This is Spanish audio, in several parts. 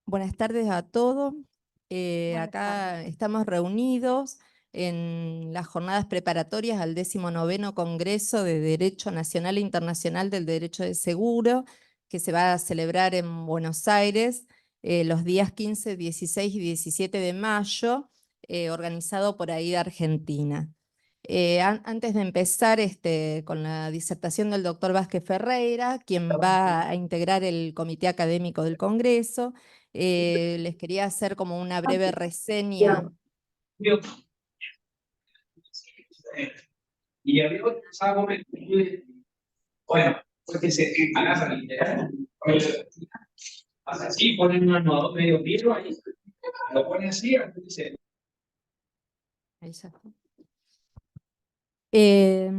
Buenas tardes a todos. Buenas Acá tardes. estamos reunidos en las jornadas preparatorias al 19º Congreso de Derecho Nacional e Internacional del Derecho de Seguro, que se va a celebrar en Buenos Aires los días 15, 16 y 17 de mayo, organizado por AIDA Argentina. Antes de empezar con la disertación del doctor Vázquez Ferreira, quien va a integrar el comité académico del Congreso, les quería hacer como una breve reseña. Y había otro bueno, pues que se agarra literal. Pasa así, ponen un anudador medio piro ahí, lo ponen así, Ahí ya está. Eh,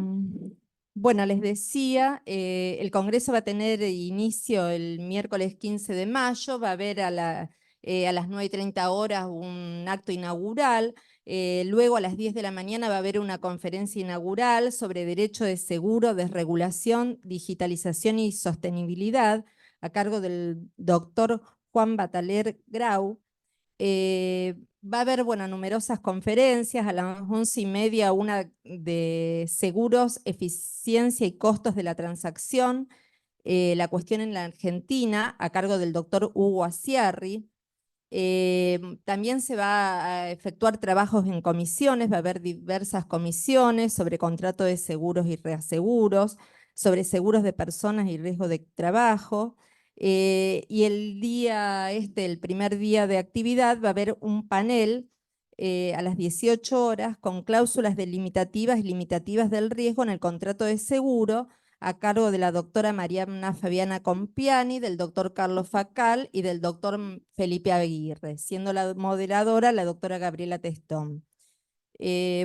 bueno, les decía, el Congreso va a tener inicio el miércoles 15 de mayo, va a haber a las 9:30 horas un acto inaugural, luego a las 10 de la mañana va a haber una conferencia inaugural sobre derecho de seguro, desregulación, digitalización y sostenibilidad, a cargo del doctor Juan Bataler Grau. Va a haber, bueno, numerosas conferencias, a las 11:30 una de seguros, eficiencia y costos de la transacción, la cuestión en la Argentina, a cargo del doctor Hugo Asiarri. También se va a efectuar trabajos en comisiones, va a haber diversas comisiones sobre contrato de seguros y reaseguros, sobre seguros de personas y riesgo de trabajo. Y el primer día de actividad, va a haber un panel a las 18 horas con cláusulas delimitativas y limitativas del riesgo en el contrato de seguro, a cargo de la doctora Mariana Fabiana Compiani, del doctor Carlos Facal y del doctor Felipe Aguirre, siendo la moderadora la doctora Gabriela Testón.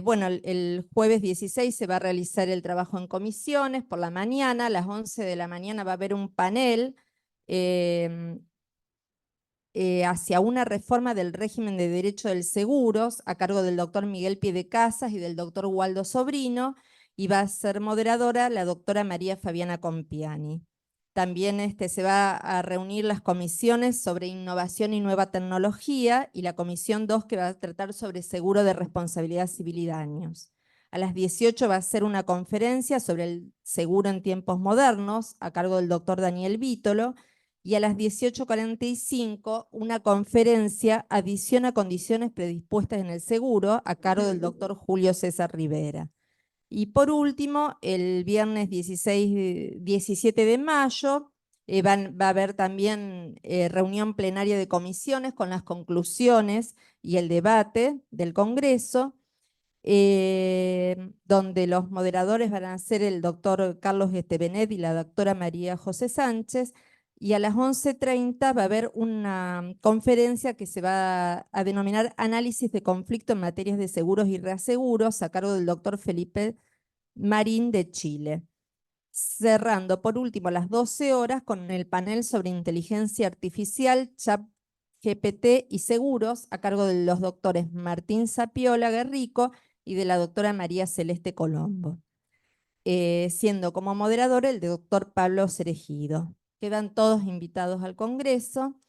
Bueno, el jueves 16 se va a realizar el trabajo en comisiones por la mañana, a las 11 de la mañana va a haber un panel hacia una reforma del régimen de derecho del seguros, a cargo del doctor Miguel Piedecasas y del doctor Waldo Sobrino, y va a ser moderadora la doctora María Fabiana Compiani. También se va a reunir las comisiones sobre innovación y nueva tecnología y la comisión 2 que va a tratar sobre seguro de responsabilidad civil y daños. A las 18 va a ser una conferencia sobre el seguro en tiempos modernos, a cargo del doctor Daniel Vítolo, y a las 18:45 una conferencia Adición a condiciones predispuestas en el seguro, a cargo del doctor Julio César Rivera. Y por último, el viernes 17 de mayo va a haber también reunión plenaria de comisiones con las conclusiones y el debate del Congreso, donde los moderadores van a ser el doctor Carlos Estebenet y la doctora María José Sánchez, y a las 11:30 va a haber una conferencia que se va a denominar Análisis de conflicto en materias de seguros y reaseguros, a cargo del doctor Felipe Marín de Chile. Cerrando por último a las 12 horas con el panel sobre inteligencia artificial, ChatGPT y seguros, a cargo de los doctores Martín Sapiola Guerrico y de la doctora María Celeste Colombo, siendo como moderador el doctor Pablo Cerejido. Quedan todos invitados al Congreso,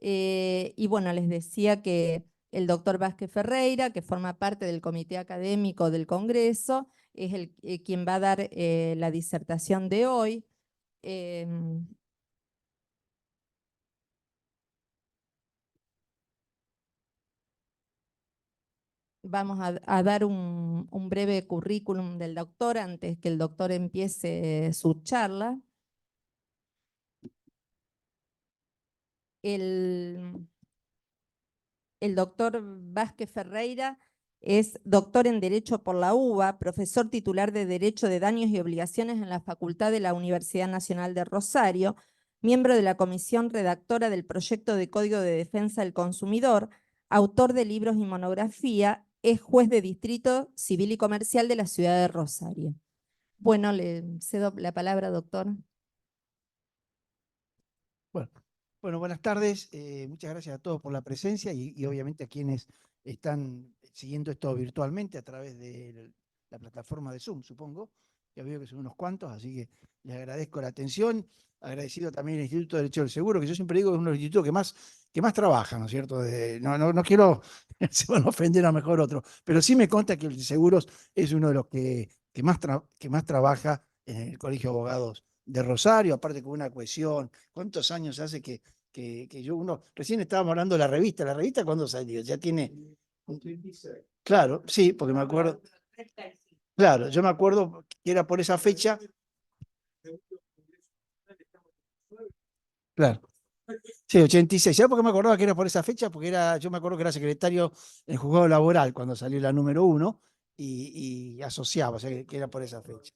y bueno, les decía que el doctor Vázquez Ferreira, que forma parte del comité académico del Congreso, es quien va a dar la disertación de hoy. Vamos a dar un breve currículum del doctor antes que el doctor empiece su charla. El doctor Vázquez Ferreira es doctor en Derecho por la UBA, profesor titular de Derecho de Daños y Obligaciones en la Facultad de la Universidad Nacional de Rosario, miembro de la comisión redactora del proyecto de Código de Defensa del Consumidor, autor de libros y monografía, es juez de Distrito Civil y Comercial de la ciudad de Rosario. Bueno, le cedo la palabra, doctor. Bueno, buenas tardes. Muchas gracias a todos por la presencia y obviamente a quienes están siguiendo esto virtualmente a través de la plataforma de Zoom, supongo. que veo que son unos cuantos, así que les agradezco la atención. Agradecido también al Instituto de Derecho del Seguro, que yo siempre digo que es uno de los institutos que más trabaja, ¿no es cierto? No quiero, se van a ofender a mejor otro, pero sí me consta que el de seguros es uno de los que más trabaja en el Colegio de Abogados de Rosario, aparte con una cohesión. ¿Cuántos años hace recién estábamos hablando de la revista cuándo salió? Ya tiene, claro, sí, porque me acuerdo, claro, yo me acuerdo que era por esa fecha, claro. Sí, 86. ¿Sabes por qué me acordaba que era por esa fecha? Porque yo me acuerdo que era secretario en juzgado laboral cuando salió la número 1 y asociaba, o sea, que era por esa fecha.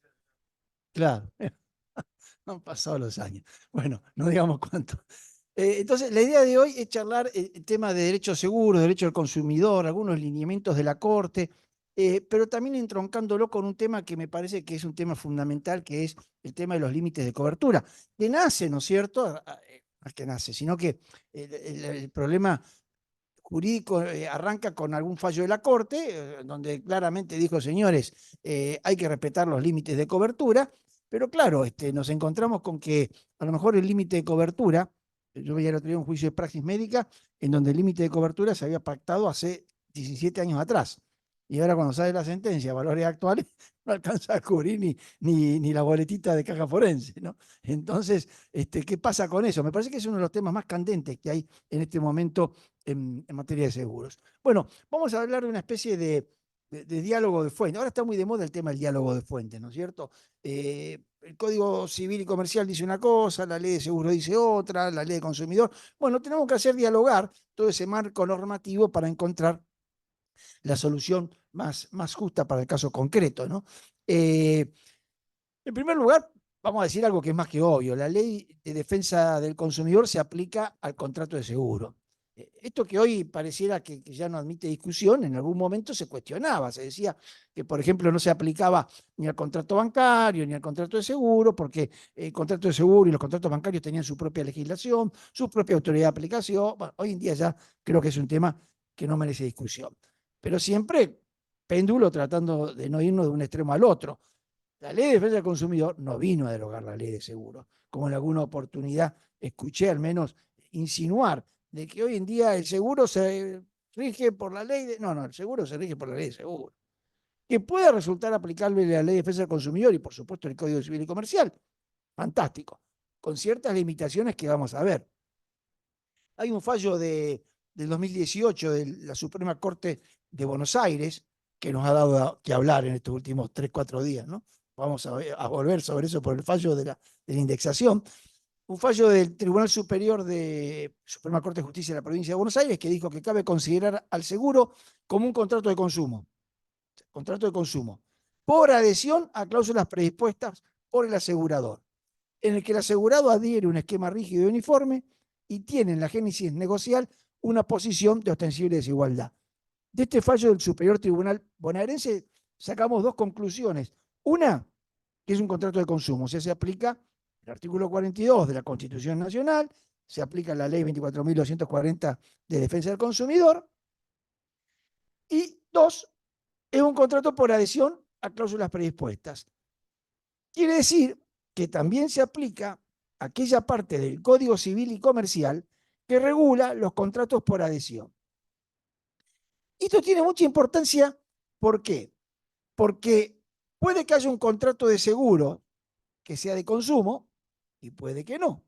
Claro, han pasado los años. Bueno, no digamos cuánto. Entonces, la idea de hoy es charlar el tema de derechos seguros, derecho del consumidor, algunos lineamientos de la Corte, pero también entroncándolo con un tema que me parece que es un tema fundamental, que es el tema de los límites de cobertura, que nace, ¿no es cierto? No es que nace, sino que el problema jurídico arranca con algún fallo de la Corte, donde claramente dijo, señores, hay que respetar los límites de cobertura, pero claro, nos encontramos con que a lo mejor el límite de cobertura, yo veía el otro día un juicio de praxis médica, en donde el límite de cobertura se había pactado hace 17 años atrás. Y ahora cuando sale la sentencia, a valores actuales, no alcanza a cubrir ni la boletita de caja forense, ¿no? Entonces, ¿qué pasa con eso? Me parece que es uno de los temas más candentes que hay en este momento en materia de seguros. Bueno, vamos a hablar de una especie de diálogo de fuente. Ahora está muy de moda el tema del diálogo de fuente, ¿no es cierto? El Código Civil y Comercial dice una cosa, la Ley de Seguro dice otra, la Ley de Consumidor. Bueno, tenemos que hacer dialogar todo ese marco normativo para encontrar la solución más justa para el caso concreto, ¿no? En primer lugar, vamos a decir algo que es más que obvio. La ley de defensa del consumidor se aplica al contrato de seguro. Esto que hoy pareciera que ya no admite discusión, en algún momento se cuestionaba. Se decía que, por ejemplo, no se aplicaba ni al contrato bancario ni al contrato de seguro, porque el contrato de seguro y los contratos bancarios tenían su propia legislación, su propia autoridad de aplicación. Bueno, hoy en día ya creo que es un tema que no merece discusión. Pero siempre péndulo tratando de no irnos de un extremo al otro. La ley de defensa del consumidor no vino a derogar la ley de seguros, como en alguna oportunidad escuché al menos insinuar de que hoy en día el seguro se rige por la ley de... No, el seguro se rige por la ley de seguro. Que pueda resultar aplicable la ley de defensa del consumidor y por supuesto el Código Civil y Comercial, fantástico, con ciertas limitaciones que vamos a ver. Hay un fallo del 2018 de la Suprema Corte de Buenos Aires que nos ha dado que hablar en estos últimos 3, 4 días, ¿no? Vamos a volver sobre eso por el fallo de la indexación. Un fallo del Tribunal Superior de Suprema Corte de Justicia de la Provincia de Buenos Aires que dijo que cabe considerar al seguro como un contrato de consumo. Contrato de consumo. Por adhesión a cláusulas predispuestas por el asegurador, en el que el asegurado adhiere un esquema rígido y uniforme y tiene en la génesis negocial una posición de ostensible desigualdad. De este fallo del Superior Tribunal bonaerense sacamos dos conclusiones. Una, que es un contrato de consumo, o sea, se aplica el artículo 42 de la Constitución Nacional, se aplica la ley 24.240 de defensa del consumidor, y dos, es un contrato por adhesión a cláusulas predispuestas. Quiere decir que también se aplica aquella parte del Código Civil y Comercial que regula los contratos por adhesión. Esto tiene mucha importancia, ¿por qué? Porque puede que haya un contrato de seguro que sea de consumo y puede que no.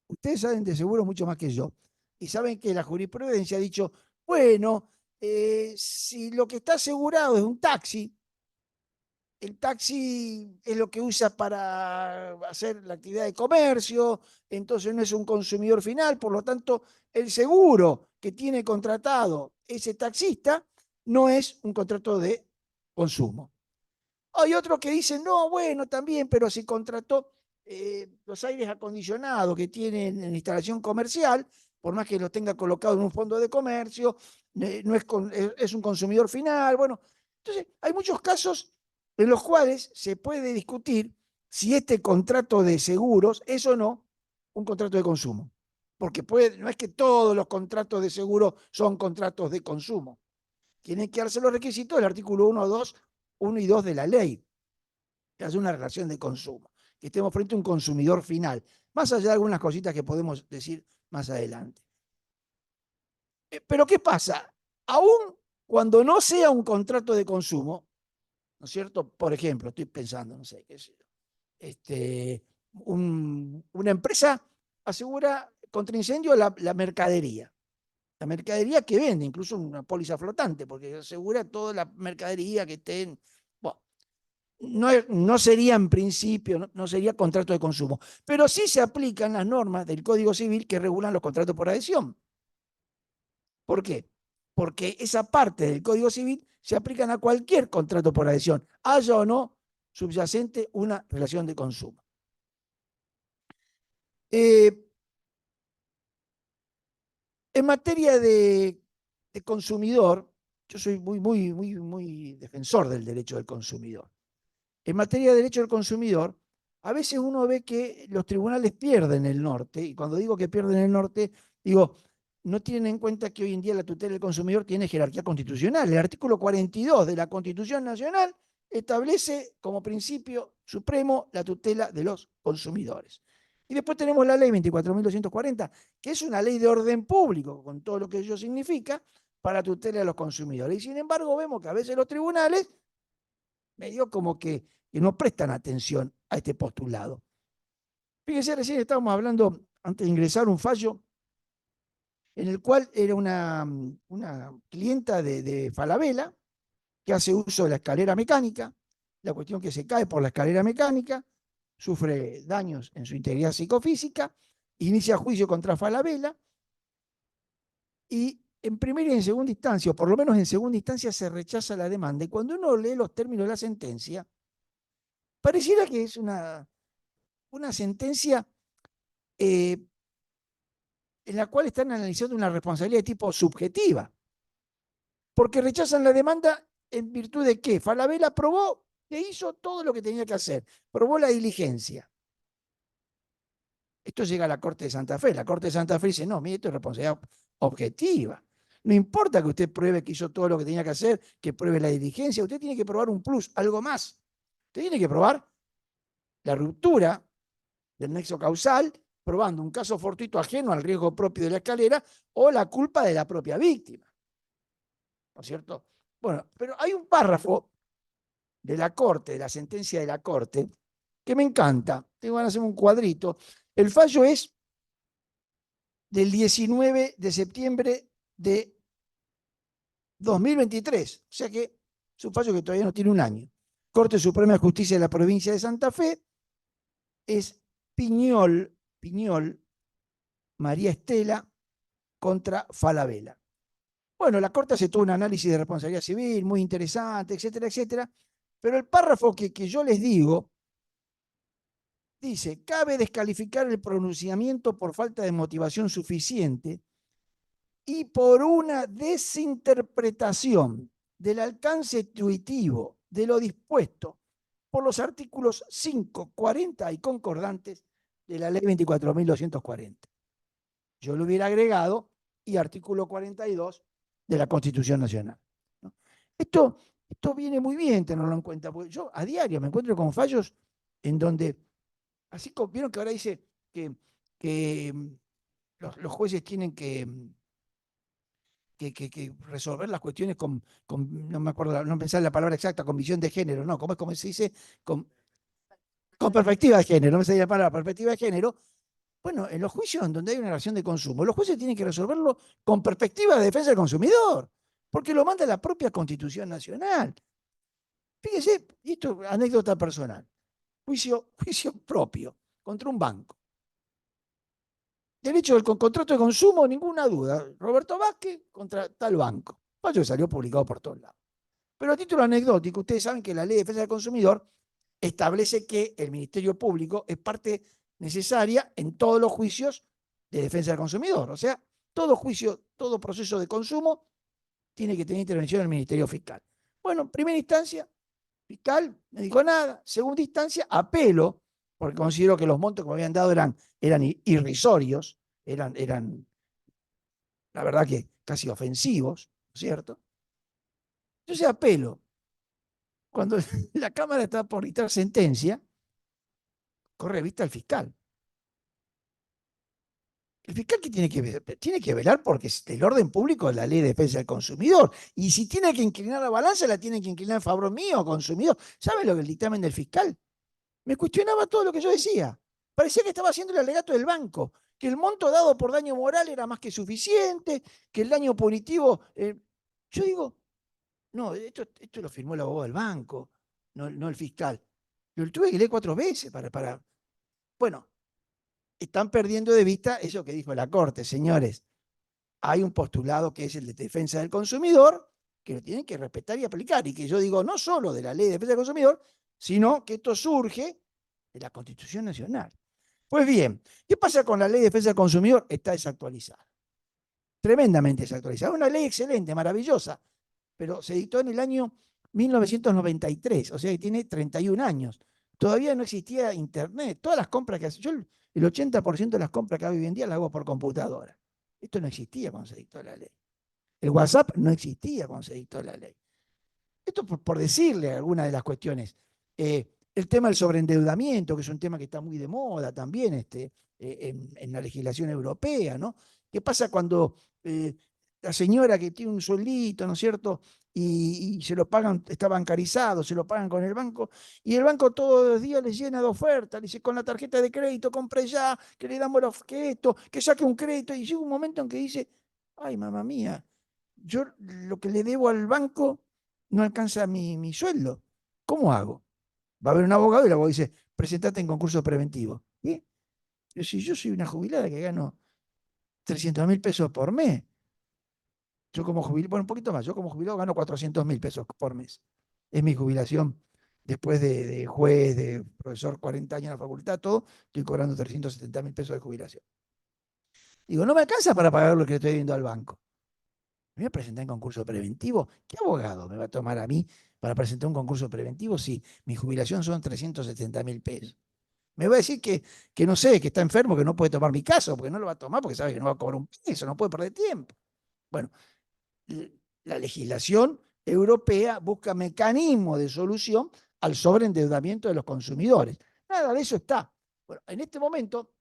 Ustedes saben de seguro mucho más que yo y saben que la jurisprudencia ha dicho, bueno, si lo que está asegurado es un taxi, el taxi es lo que usa para hacer la actividad de comercio, entonces no es un consumidor final, por lo tanto, el seguro que tiene contratado ese taxista no es un contrato de consumo. Hay otros que dicen, no, bueno, también, pero si contrató los aires acondicionados que tienen en instalación comercial, por más que lo tenga colocado en un fondo de comercio, no es un consumidor final. Bueno, entonces hay muchos casos en los cuales se puede discutir si este contrato de seguros es o no un contrato de consumo. Porque no es que todos los contratos de seguro son contratos de consumo. Tienen que darse los requisitos del artículo 1 y 2 de la ley. que haya una relación de consumo, que estemos frente a un consumidor final, más allá de algunas cositas que podemos decir más adelante. Pero ¿qué pasa? Aún cuando no sea un contrato de consumo, ¿no es cierto? Por ejemplo, estoy pensando, no sé, qué sé yo, una empresa asegura contra incendio la mercadería. La mercadería que vende, incluso una póliza flotante, porque asegura toda la mercadería que esté en... Bueno, no sería en principio, no sería contrato de consumo, pero sí se aplican las normas del Código Civil que regulan los contratos por adhesión. ¿Por qué? Porque esa parte del Código Civil se aplican a cualquier contrato por adhesión, haya o no subyacente una relación de consumo. En materia de consumidor, yo soy muy defensor del derecho del consumidor. En materia de derecho del consumidor, a veces uno ve que los tribunales pierden el norte, y cuando digo que pierden el norte, digo, no tienen en cuenta que hoy en día la tutela del consumidor tiene jerarquía constitucional. El artículo 42 de la Constitución Nacional establece como principio supremo la tutela de los consumidores. Y después tenemos la ley 24.240, que es una ley de orden público, con todo lo que ello significa, para tutela de los consumidores. Y sin embargo, vemos que a veces los tribunales medio como que no prestan atención a este postulado. Fíjense, recién estábamos hablando, antes de ingresar, un fallo en el cual era una clienta de Falabella que hace uso de la escalera mecánica, la cuestión que se cae por la escalera mecánica, sufre daños en su integridad psicofísica, inicia juicio contra Falabella y en primera y en segunda instancia, o por lo menos en segunda instancia, se rechaza la demanda. Y cuando uno lee los términos de la sentencia, pareciera que es una sentencia en la cual están analizando una responsabilidad de tipo subjetiva, porque rechazan la demanda en virtud de que Falabella probó que hizo todo lo que tenía que hacer, probó la diligencia. Esto llega a la Corte de Santa Fe. La Corte de Santa Fe dice, no, mire, esto es responsabilidad objetiva. No importa que usted pruebe que hizo todo lo que tenía que hacer, que pruebe la diligencia, usted tiene que probar un plus, algo más. Usted tiene que probar la ruptura del nexo causal, probando un caso fortuito ajeno al riesgo propio de la escalera o la culpa de la propia víctima. ¿No es cierto? Bueno, pero hay un párrafo de la Corte, de la sentencia de la Corte, que me encanta. Tengo ganas de hacer un cuadrito. El fallo es del 19 de septiembre de 2023. O sea que es un fallo que todavía no tiene un año. Corte Suprema de Justicia de la provincia de Santa Fe. Es Piñol María Estela contra Falabella. Bueno, la Corte hace todo un análisis de responsabilidad civil, muy interesante, etcétera, etcétera. Pero el párrafo que yo les digo dice, cabe descalificar el pronunciamiento por falta de motivación suficiente y por una desinterpretación del alcance intuitivo de lo dispuesto por los artículos 5, 40 y concordantes de la ley 24.240. Yo lo hubiera agregado y artículo 42 de la Constitución Nacional, ¿no? Esto viene muy bien tenerlo en cuenta, porque yo a diario me encuentro con fallos en donde, así como vieron que ahora dice que los jueces tienen que resolver las cuestiones no me acuerdo, no pensaba la palabra exacta, con visión de género, no, ¿cómo se dice? Con perspectiva de género, no me salía la palabra perspectiva de género. Bueno, en los juicios en donde hay una relación de consumo, los jueces tienen que resolverlo con perspectiva de defensa del consumidor, porque lo manda la propia Constitución Nacional. Fíjese, y esto es anécdota personal, juicio propio contra un banco. Derecho del contrato de consumo, ninguna duda. Roberto Vázquez contra tal banco. Fallo que salió publicado por todos lados. Pero a título anecdótico, ustedes saben que la Ley de Defensa del Consumidor establece que el Ministerio Público es parte necesaria en todos los juicios de defensa del consumidor. O sea, todo juicio, todo proceso de consumo tiene que tener intervención del Ministerio Fiscal. Bueno, primera instancia, fiscal, no dijo nada. Segunda instancia, apelo, porque considero que los montos que me habían dado eran irrisorios, eran la verdad que casi ofensivos, ¿no es cierto? Entonces apelo. Cuando la Cámara está por dictar sentencia, corre vista al fiscal. El fiscal que tiene que velar porque el orden público es la ley de defensa del consumidor. Y si tiene que inclinar la balanza, la tiene que inclinar en favor mío, consumidor. ¿Sabe lo que el dictamen del fiscal? Me cuestionaba todo lo que yo decía. Parecía que estaba haciendo el alegato del banco, que el monto dado por daño moral era más que suficiente, que el daño punitivo. Yo digo, no, esto lo firmó el abogado del banco, no el fiscal. Lo tuve que leer 4 veces para. Bueno, están perdiendo de vista eso que dijo la Corte, señores. Hay un postulado que es el de defensa del consumidor, que lo tienen que respetar y aplicar. Y que yo digo, no solo de la ley de defensa del consumidor, sino que esto surge de la Constitución Nacional. Pues bien, ¿qué pasa con la ley de defensa del consumidor? Está desactualizada. Tremendamente desactualizada. Una ley excelente, maravillosa, pero se dictó en el año 1993, o sea que tiene 31 años. Todavía no existía Internet. Todas las compras que hace, yo el 80% de las compras que hago hoy en día las hago por computadora. Esto no existía cuando se dictó la ley. El WhatsApp no existía cuando se dictó la ley. Esto por decirle algunas de las cuestiones. El tema del sobreendeudamiento, que es un tema que está muy de moda también en la legislación europea, ¿no? ¿Qué pasa cuando la señora que tiene un sueldito, ¿no es cierto? Y se lo pagan, está bancarizado, se lo pagan con el banco, y el banco todos los días le llena de ofertas, le dice, con la tarjeta de crédito, compre ya, que le damos que esto, que saque un crédito, y llega un momento en que dice, ay, mamá mía, yo lo que le debo al banco no alcanza mi sueldo. ¿Cómo hago? Va a haber un abogado y el abogado dice, presentate en concurso preventivo. ¿Y? Si yo soy una jubilada que gano 300.000 pesos por mes, yo como jubilado, bueno, un poquito más, yo como jubilado gano 400.000 pesos por mes. Es mi jubilación después de juez, de profesor, 40 años en la facultad, todo, estoy cobrando 370.000 pesos de jubilación. Digo, no me alcanza para pagar lo que estoy viendo al banco. ¿Me voy a presentar en concurso preventivo? ¿Qué abogado me va a tomar a mí para presentar un concurso preventivo si mi jubilación son 370.000 pesos? Me va a decir que no sé, que está enfermo, que no puede tomar mi caso, porque no lo va a tomar, porque sabe que no va a cobrar un peso, no puede perder tiempo. Bueno, la legislación europea busca mecanismos de solución al sobreendeudamiento de los consumidores. Nada de eso está. Bueno, en este momento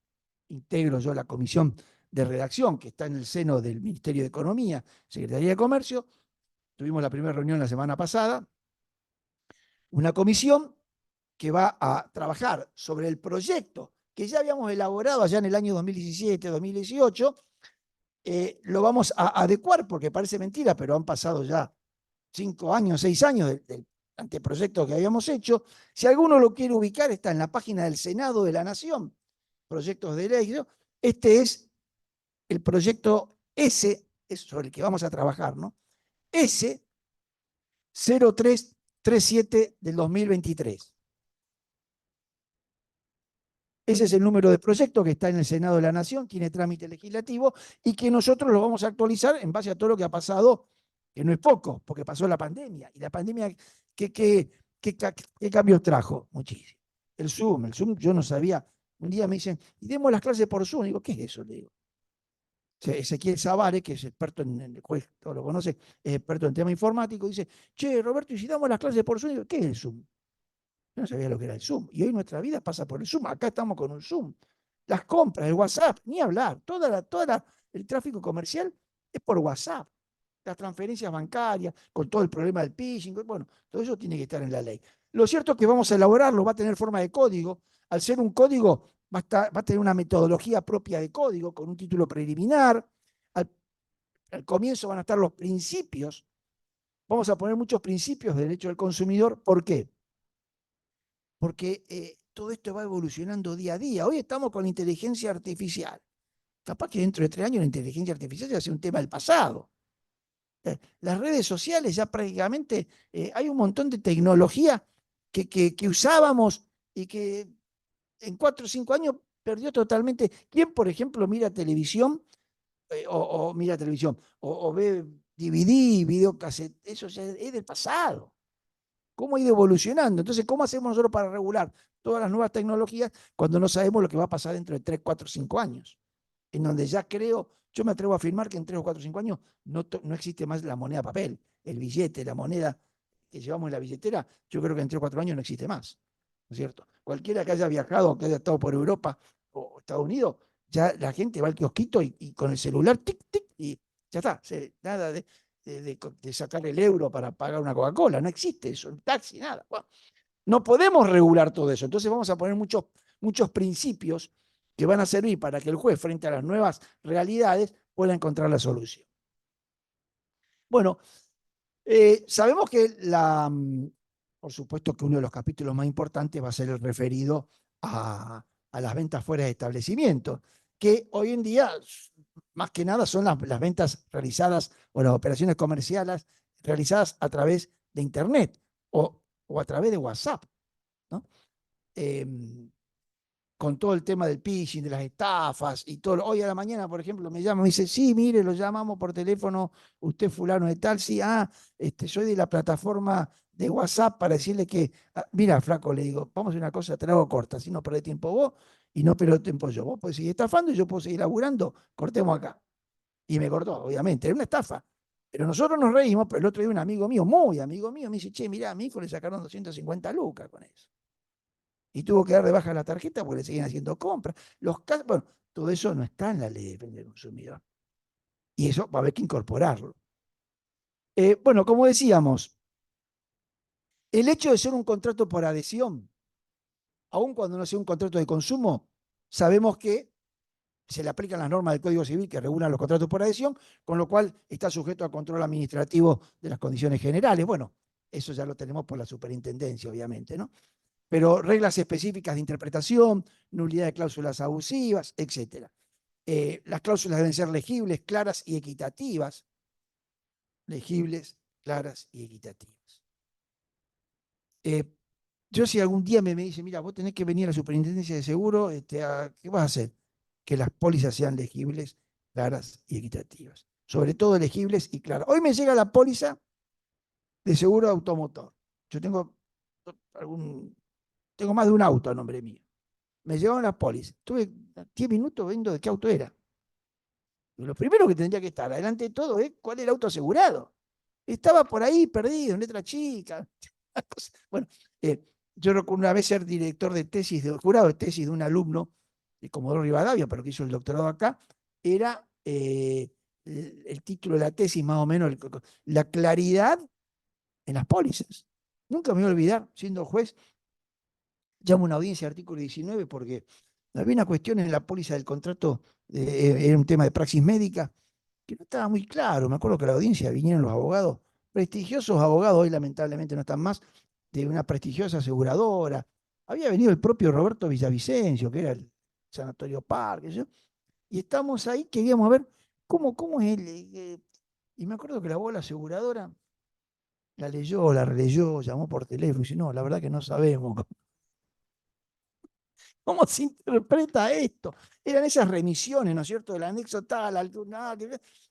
integro yo la comisión de redacción que está en el seno del Ministerio de Economía, Secretaría de Comercio. Tuvimos la primera reunión la semana pasada. Una comisión que va a trabajar sobre el proyecto que ya habíamos elaborado allá en el año 2017, 2018. Lo vamos a adecuar porque parece mentira, pero han pasado ya 5 años, 6 años del anteproyecto que habíamos hecho. Si alguno lo quiere ubicar, está en la página del Senado de la Nación, proyectos de ley. Este es el proyecto S, es sobre el que vamos a trabajar, ¿no? S 0337 del 2023. Ese es el número de proyecto que está en el Senado de la Nación, tiene trámite legislativo y que nosotros lo vamos a actualizar en base a todo lo que ha pasado, que no es poco, porque pasó la pandemia. Y la pandemia, ¿qué cambios trajo? Muchísimo. El Zoom, yo no sabía. Un día me dicen, y demos las clases por Zoom. Digo, ¿qué es eso? Le digo. Ezequiel Savare, que es experto en el juez, todo lo conoce, es experto en tema informático, dice, che, Roberto, ¿y si damos las clases por Zoom? Digo, ¿qué es el Zoom? Yo no sabía lo que era el Zoom. Y hoy nuestra vida pasa por el Zoom. Acá estamos con un Zoom. Las compras, el WhatsApp, ni hablar. El tráfico comercial es por WhatsApp. Las transferencias bancarias, con todo el problema del phishing. Bueno, todo eso tiene que estar en la ley. Lo cierto es que vamos a elaborarlo, va a tener forma de código. Al ser un código, va a tener una metodología propia de código, con un título preliminar. Al comienzo van a estar los principios. Vamos a poner muchos principios de derecho del consumidor. ¿Por qué? Porque todo esto va evolucionando día a día. Hoy estamos con la inteligencia artificial. Capaz que dentro de 3 años la inteligencia artificial ya sea un tema del pasado. Las redes sociales ya prácticamente hay un montón de tecnología que usábamos y que en 4 o 5 años perdió totalmente. ¿Quién, por ejemplo, mira televisión o mira televisión o ve DVD, videocassette? Eso ya es del pasado. ¿Cómo ha ido evolucionando? Entonces, ¿cómo hacemos nosotros para regular todas las nuevas tecnologías cuando no sabemos lo que va a pasar dentro de 3, 4, 5 años? En donde ya creo, yo me atrevo a afirmar que en 3 o 4 o 5 años no existe más la moneda papel, el billete, la moneda que llevamos en la billetera, yo creo que en 3 o 4 años no existe más, ¿no es cierto? Cualquiera que haya viajado, que haya estado por Europa o Estados Unidos, ya la gente va al kiosquito y con el celular, tic, tic, y ya está. Nada de sacar el euro para pagar una Coca-Cola, no existe eso, un taxi, nada. Bueno, no podemos regular todo eso, entonces vamos a poner muchos principios que van a servir para que el juez, frente a las nuevas realidades, pueda encontrar la solución. Bueno, sabemos que por supuesto que uno de los capítulos más importantes va a ser el referido a las ventas fuera de establecimientos, que hoy en día, más que nada, son las ventas realizadas o las operaciones comerciales realizadas a través de Internet o a través de WhatsApp, ¿no? Con todo el tema del phishing, de las estafas y todo. Hoy a la mañana, por ejemplo, me llama, me dice, sí, mire, lo llamamos por teléfono, usted fulano de tal, sí, soy de la plataforma de WhatsApp para decirle que, mira, flaco, le digo, vamos a hacer una cosa, te la hago corta, así no perdés tiempo vos y no pierdo tiempo yo. Vos podés seguir estafando y yo puedo seguir laburando, cortemos acá. Y me cortó, obviamente, era una estafa. Pero nosotros nos reímos, pero el otro día un amigo mío, muy amigo mío, me dice, che, mirá, a mi hijo le sacaron 250 lucas con eso. Y tuvo que dar de baja la tarjeta porque le seguían haciendo compras. Bueno, todo eso no está en la ley de defensa del consumidor. Y eso va a haber que incorporarlo. Bueno, como decíamos, el hecho de ser un contrato por adhesión, aun cuando no sea un contrato de consumo, sabemos que se le aplican las normas del Código Civil que regulan los contratos por adhesión, con lo cual está sujeto a control administrativo de las condiciones generales. Bueno, eso ya lo tenemos por la superintendencia, obviamente, ¿no? Pero reglas específicas de interpretación, nulidad de cláusulas abusivas, etc. Las cláusulas deben ser legibles, claras y equitativas. Legibles, claras y equitativas. Yo si algún día me dice, mira, vos tenés que venir a la superintendencia de seguro, ¿qué vas a hacer? Que las pólizas sean legibles, claras y equitativas. Sobre todo legibles y claras. Hoy me llega la póliza de seguro automotor. Yo tengo más de un auto a nombre mío. Me llevaron las pólizas. Estuve 10 minutos viendo de qué auto era. Y lo primero que tendría que estar adelante de todo es cuál era el auto asegurado. Estaba por ahí perdido, en letra chica. Bueno, yo recuerdo una vez ser director de tesis, jurado de tesis de un alumno de Comodoro Rivadavia, pero que hizo el doctorado acá, era el título de la tesis más o menos, la claridad en las pólizas. Nunca me voy a olvidar, siendo juez, llamo a una audiencia artículo 19 porque había una cuestión en la póliza del contrato, era un tema de praxis médica, que no estaba muy claro. Me acuerdo que a la audiencia vinieron los abogados, prestigiosos abogados, hoy lamentablemente no están más, de una prestigiosa aseguradora. Había venido el propio Roberto Villavicencio, que era el Sanatorio Parque, y estamos ahí, queríamos ver cómo es él. Y me acuerdo que la aseguradora la leyó, la releyó, llamó por teléfono y dice, no, la verdad que no sabemos. ¿Cómo se interpreta esto? Eran esas remisiones, ¿no es cierto? Del anexo tal, altura,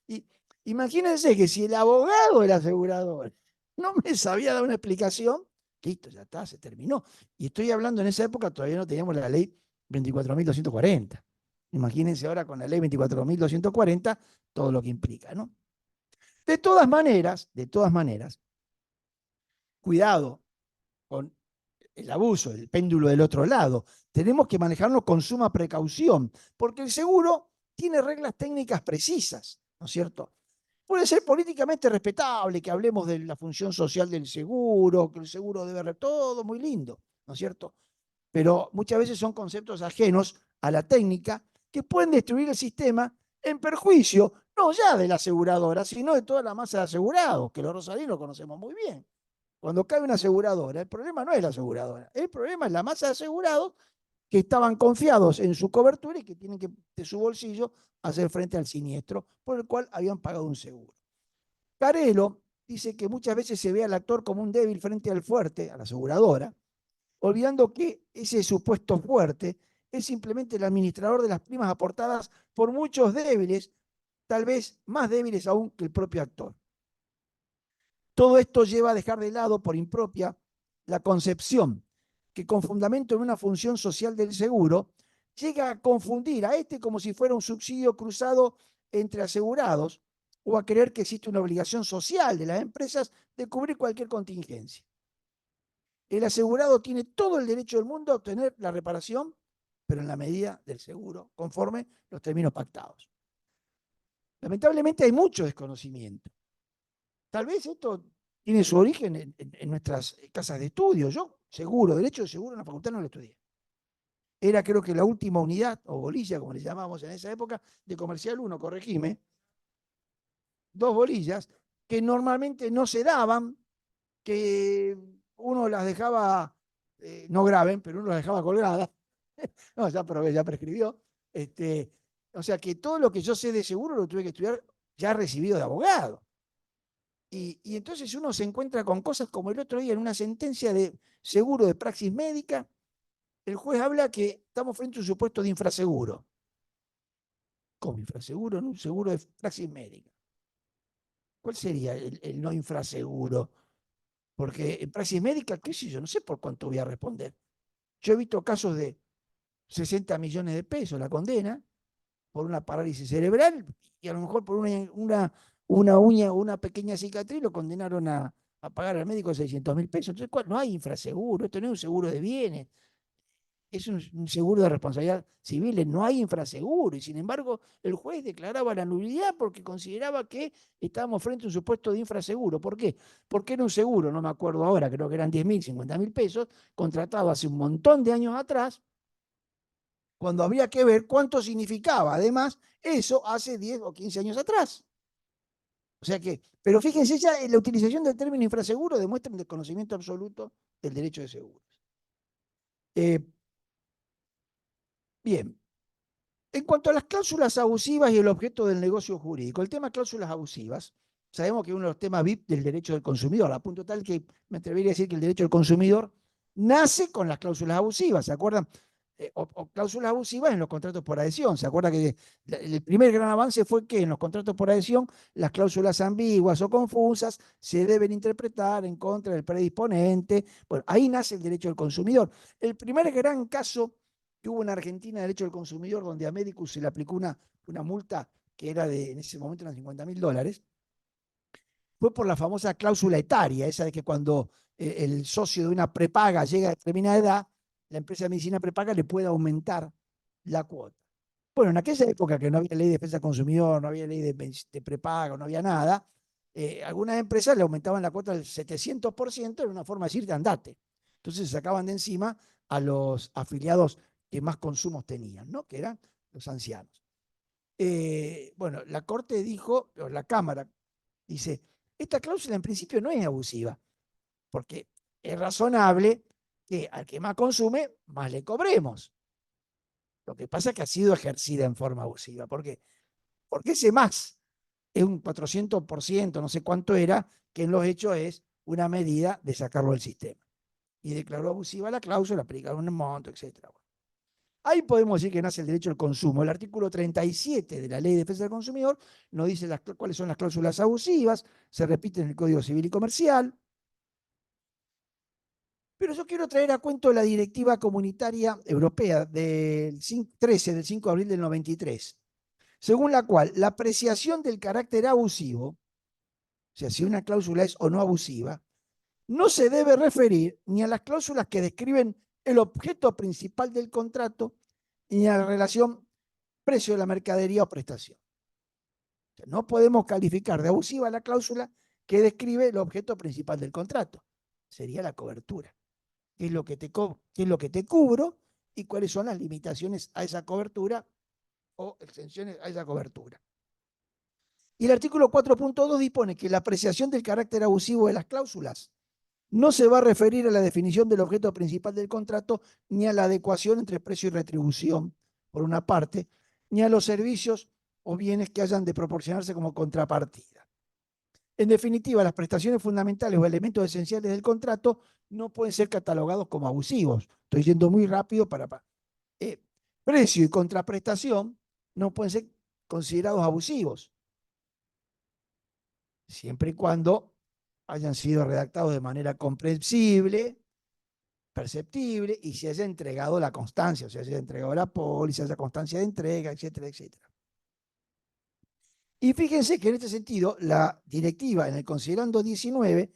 y imagínense que si el abogado del asegurador no me sabía dar una explicación, listo, ya está, se terminó. Y estoy hablando en esa época, todavía no teníamos la ley 24.240. Imagínense ahora con la ley 24.240 todo lo que implica, ¿no? De todas maneras, cuidado con el abuso, el péndulo del otro lado. Tenemos que manejarnos con suma precaución, porque el seguro tiene reglas técnicas precisas, ¿no es cierto? Puede ser políticamente respetable que hablemos de la función social del seguro, que el seguro debe todo muy lindo, ¿no es cierto? Pero muchas veces son conceptos ajenos a la técnica que pueden destruir el sistema en perjuicio, no ya de la aseguradora, sino de toda la masa de asegurados, que los rosarinos conocemos muy bien. Cuando cae una aseguradora, el problema no es la aseguradora, el problema es la masa de asegurados que estaban confiados en su cobertura y que tienen que, de su bolsillo, hacer frente al siniestro por el cual habían pagado un seguro. Carello dice que muchas veces se ve al actor como un débil frente al fuerte, a la aseguradora, olvidando que ese supuesto fuerte es simplemente el administrador de las primas aportadas por muchos débiles, tal vez más débiles aún que el propio actor. Todo esto lleva a dejar de lado por impropia la concepción que con fundamento en una función social del seguro llega a confundir a este como si fuera un subsidio cruzado entre asegurados o a creer que existe una obligación social de las empresas de cubrir cualquier contingencia. El asegurado tiene todo el derecho del mundo a obtener la reparación, pero en la medida del seguro, conforme los términos pactados. Lamentablemente hay mucho desconocimiento. Tal vez esto tiene su origen en nuestras casas de estudio. Yo, seguro, derecho de seguro en la facultad no lo estudié. Era, creo que, la última unidad, o bolilla, como le llamábamos en esa época, de Comercial 1, corregime, 2 bolillas, que normalmente no se daban, que uno las dejaba, no graben, pero uno las dejaba colgadas. No, ya prescribió. O sea que todo lo que yo sé de seguro lo tuve que estudiar ya recibido de abogado. Y entonces uno se encuentra con cosas como el otro día en una sentencia de seguro de praxis médica. El juez habla que estamos frente a un supuesto de infraseguro. ¿Cómo infraseguro? En un seguro de praxis médica. ¿Cuál sería el no infraseguro? Porque en praxis médica, qué sé yo, no sé por cuánto voy a responder. Yo he visto casos de 60 millones de pesos la condena por una parálisis cerebral y a lo mejor por una uña o una pequeña cicatriz lo condenaron a pagar al médico 600.000 pesos. Entonces, no hay infraseguro, esto no es un seguro de bienes, es un seguro de responsabilidad civil, no hay infraseguro. Y sin embargo, el juez declaraba la nulidad porque consideraba que estábamos frente a un supuesto de infraseguro. ¿Por qué? Porque era un seguro, no me acuerdo ahora, creo que eran 10.000, 50.000 pesos, contratado hace un montón de años atrás, cuando habría que ver cuánto significaba, además, eso hace 10 o 15 años atrás. O sea que, pero fíjense, ya la utilización del término infraseguro demuestra un desconocimiento absoluto del derecho de seguros. Bien, en cuanto a las cláusulas abusivas y el objeto del negocio jurídico, el tema cláusulas abusivas, sabemos que es uno de los temas VIP del derecho del consumidor, a punto tal que me atrevería a decir que el derecho del consumidor nace con las cláusulas abusivas, ¿se acuerdan? O cláusulas abusivas en los contratos por adhesión. ¿Se acuerda que el primer gran avance fue que en los contratos por adhesión las cláusulas ambiguas o confusas se deben interpretar en contra del predisponente? Bueno, ahí nace el derecho del consumidor. El primer gran caso que hubo en Argentina de derecho del consumidor donde a Medicus se le aplicó una multa que era en ese momento unos $50.000, fue por la famosa cláusula etaria, esa de que cuando el socio de una prepaga llega a determinada edad, la empresa de medicina prepaga le puede aumentar la cuota. Bueno, en aquella época que no había ley de defensa del consumidor, no había ley de prepaga, no había nada, algunas empresas le aumentaban la cuota del 700%, era una forma de decir de andate. Entonces se sacaban de encima a los afiliados que más consumos tenían, ¿no? Que eran los ancianos. Bueno, la Corte dijo, o la Cámara dice, esta cláusula en principio no es abusiva, porque es razonable que al que más consume, más le cobremos. Lo que pasa es que ha sido ejercida en forma abusiva. ¿Por qué? Porque ese más es un 400%, no sé cuánto era, que en los hechos es una medida de sacarlo del sistema. Y declaró abusiva la cláusula, aplicaron un monto, etc. Ahí podemos decir que nace el derecho al consumo. El artículo 37 de la Ley de Defensa del Consumidor nos dice cuáles son las cláusulas abusivas, se repite en el Código Civil y Comercial. Pero yo quiero traer a cuento la Directiva Comunitaria Europea del 13 del 5 de abril del 93, según la cual la apreciación del carácter abusivo, o sea, si una cláusula es o no abusiva, no se debe referir ni a las cláusulas que describen el objeto principal del contrato, ni a la relación precio de la mercadería o prestación. O sea, no podemos calificar de abusiva la cláusula que describe el objeto principal del contrato. Sería la cobertura. ¿Qué es lo que te cubro y cuáles son las limitaciones a esa cobertura o exenciones a esa cobertura? Y el artículo 4.2 dispone que la apreciación del carácter abusivo de las cláusulas no se va a referir a la definición del objeto principal del contrato ni a la adecuación entre precio y retribución, por una parte, ni a los servicios o bienes que hayan de proporcionarse como contrapartida. En definitiva, las prestaciones fundamentales o elementos esenciales del contrato no pueden ser catalogados como abusivos. Estoy yendo muy rápido para... precio y contraprestación no pueden ser considerados abusivos, siempre y cuando hayan sido redactados de manera comprensible, perceptible y se haya entregado la constancia, o sea, se haya entregado la póliza, haya constancia de entrega, etcétera, etcétera. Y fíjense que en este sentido, la directiva en el considerando 19,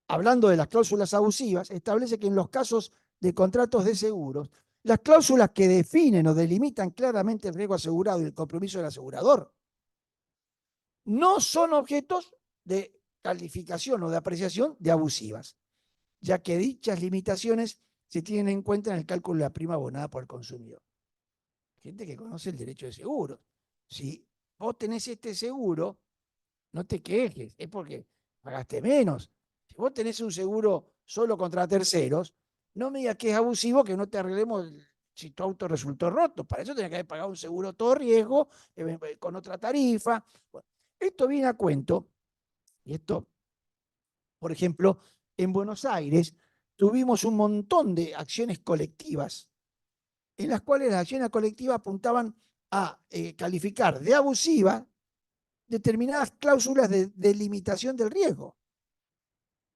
hablando de las cláusulas abusivas, establece que en los casos de contratos de seguros, las cláusulas que definen o delimitan claramente el riesgo asegurado y el compromiso del asegurador no son objetos de calificación o de apreciación de abusivas, ya que dichas limitaciones se tienen en cuenta en el cálculo de la prima abonada por el consumidor. Gente que conoce el derecho de seguro. Si vos tenés este seguro, no te quejes, es porque pagaste menos. Si vos tenés un seguro solo contra terceros, no me digas que es abusivo que no te arreglemos si tu auto resultó roto. Para eso tenés que haber pagado un seguro todo riesgo, con otra tarifa. Bueno, esto viene a cuento, y esto, por ejemplo, en Buenos Aires tuvimos un montón de acciones colectivas, en las cuales las acciones colectivas apuntaban a calificar de abusiva determinadas cláusulas de limitación del riesgo.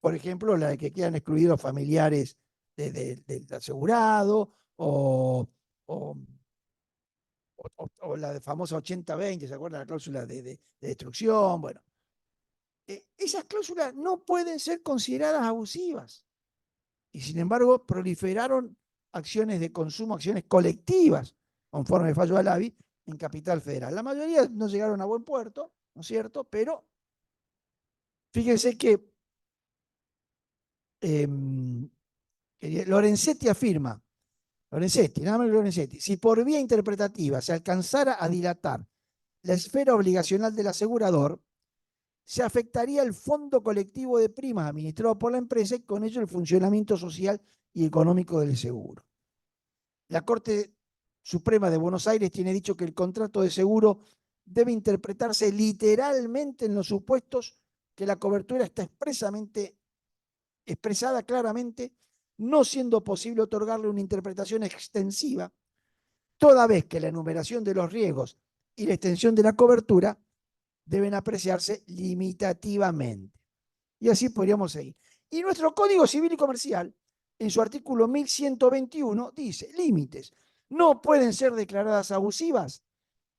Por ejemplo, la de que quedan excluidos familiares del asegurado o la famosa 80-20, ¿se acuerdan? La cláusula de destrucción. Bueno, esas cláusulas no pueden ser consideradas abusivas. Y sin embargo, proliferaron acciones de consumo, acciones colectivas, conforme el fallo de ABI, en Capital Federal. La mayoría no llegaron a buen puerto, ¿no es cierto? Pero fíjense que Lorenzetti afirma, nada más que Lorenzetti, si por vía interpretativa se alcanzara a dilatar la esfera obligacional del asegurador, se afectaría el fondo colectivo de primas administrado por la empresa y con ello el funcionamiento social y económico del seguro. La Corte Suprema de Buenos Aires tiene dicho que el contrato de seguro debe interpretarse literalmente en los supuestos que la cobertura está expresada claramente, no siendo posible otorgarle una interpretación extensiva, toda vez que la enumeración de los riesgos y la extensión de la cobertura deben apreciarse limitativamente. Y así podríamos seguir. Y nuestro Código Civil y Comercial, en su artículo 1121, dice, límites. No pueden ser declaradas abusivas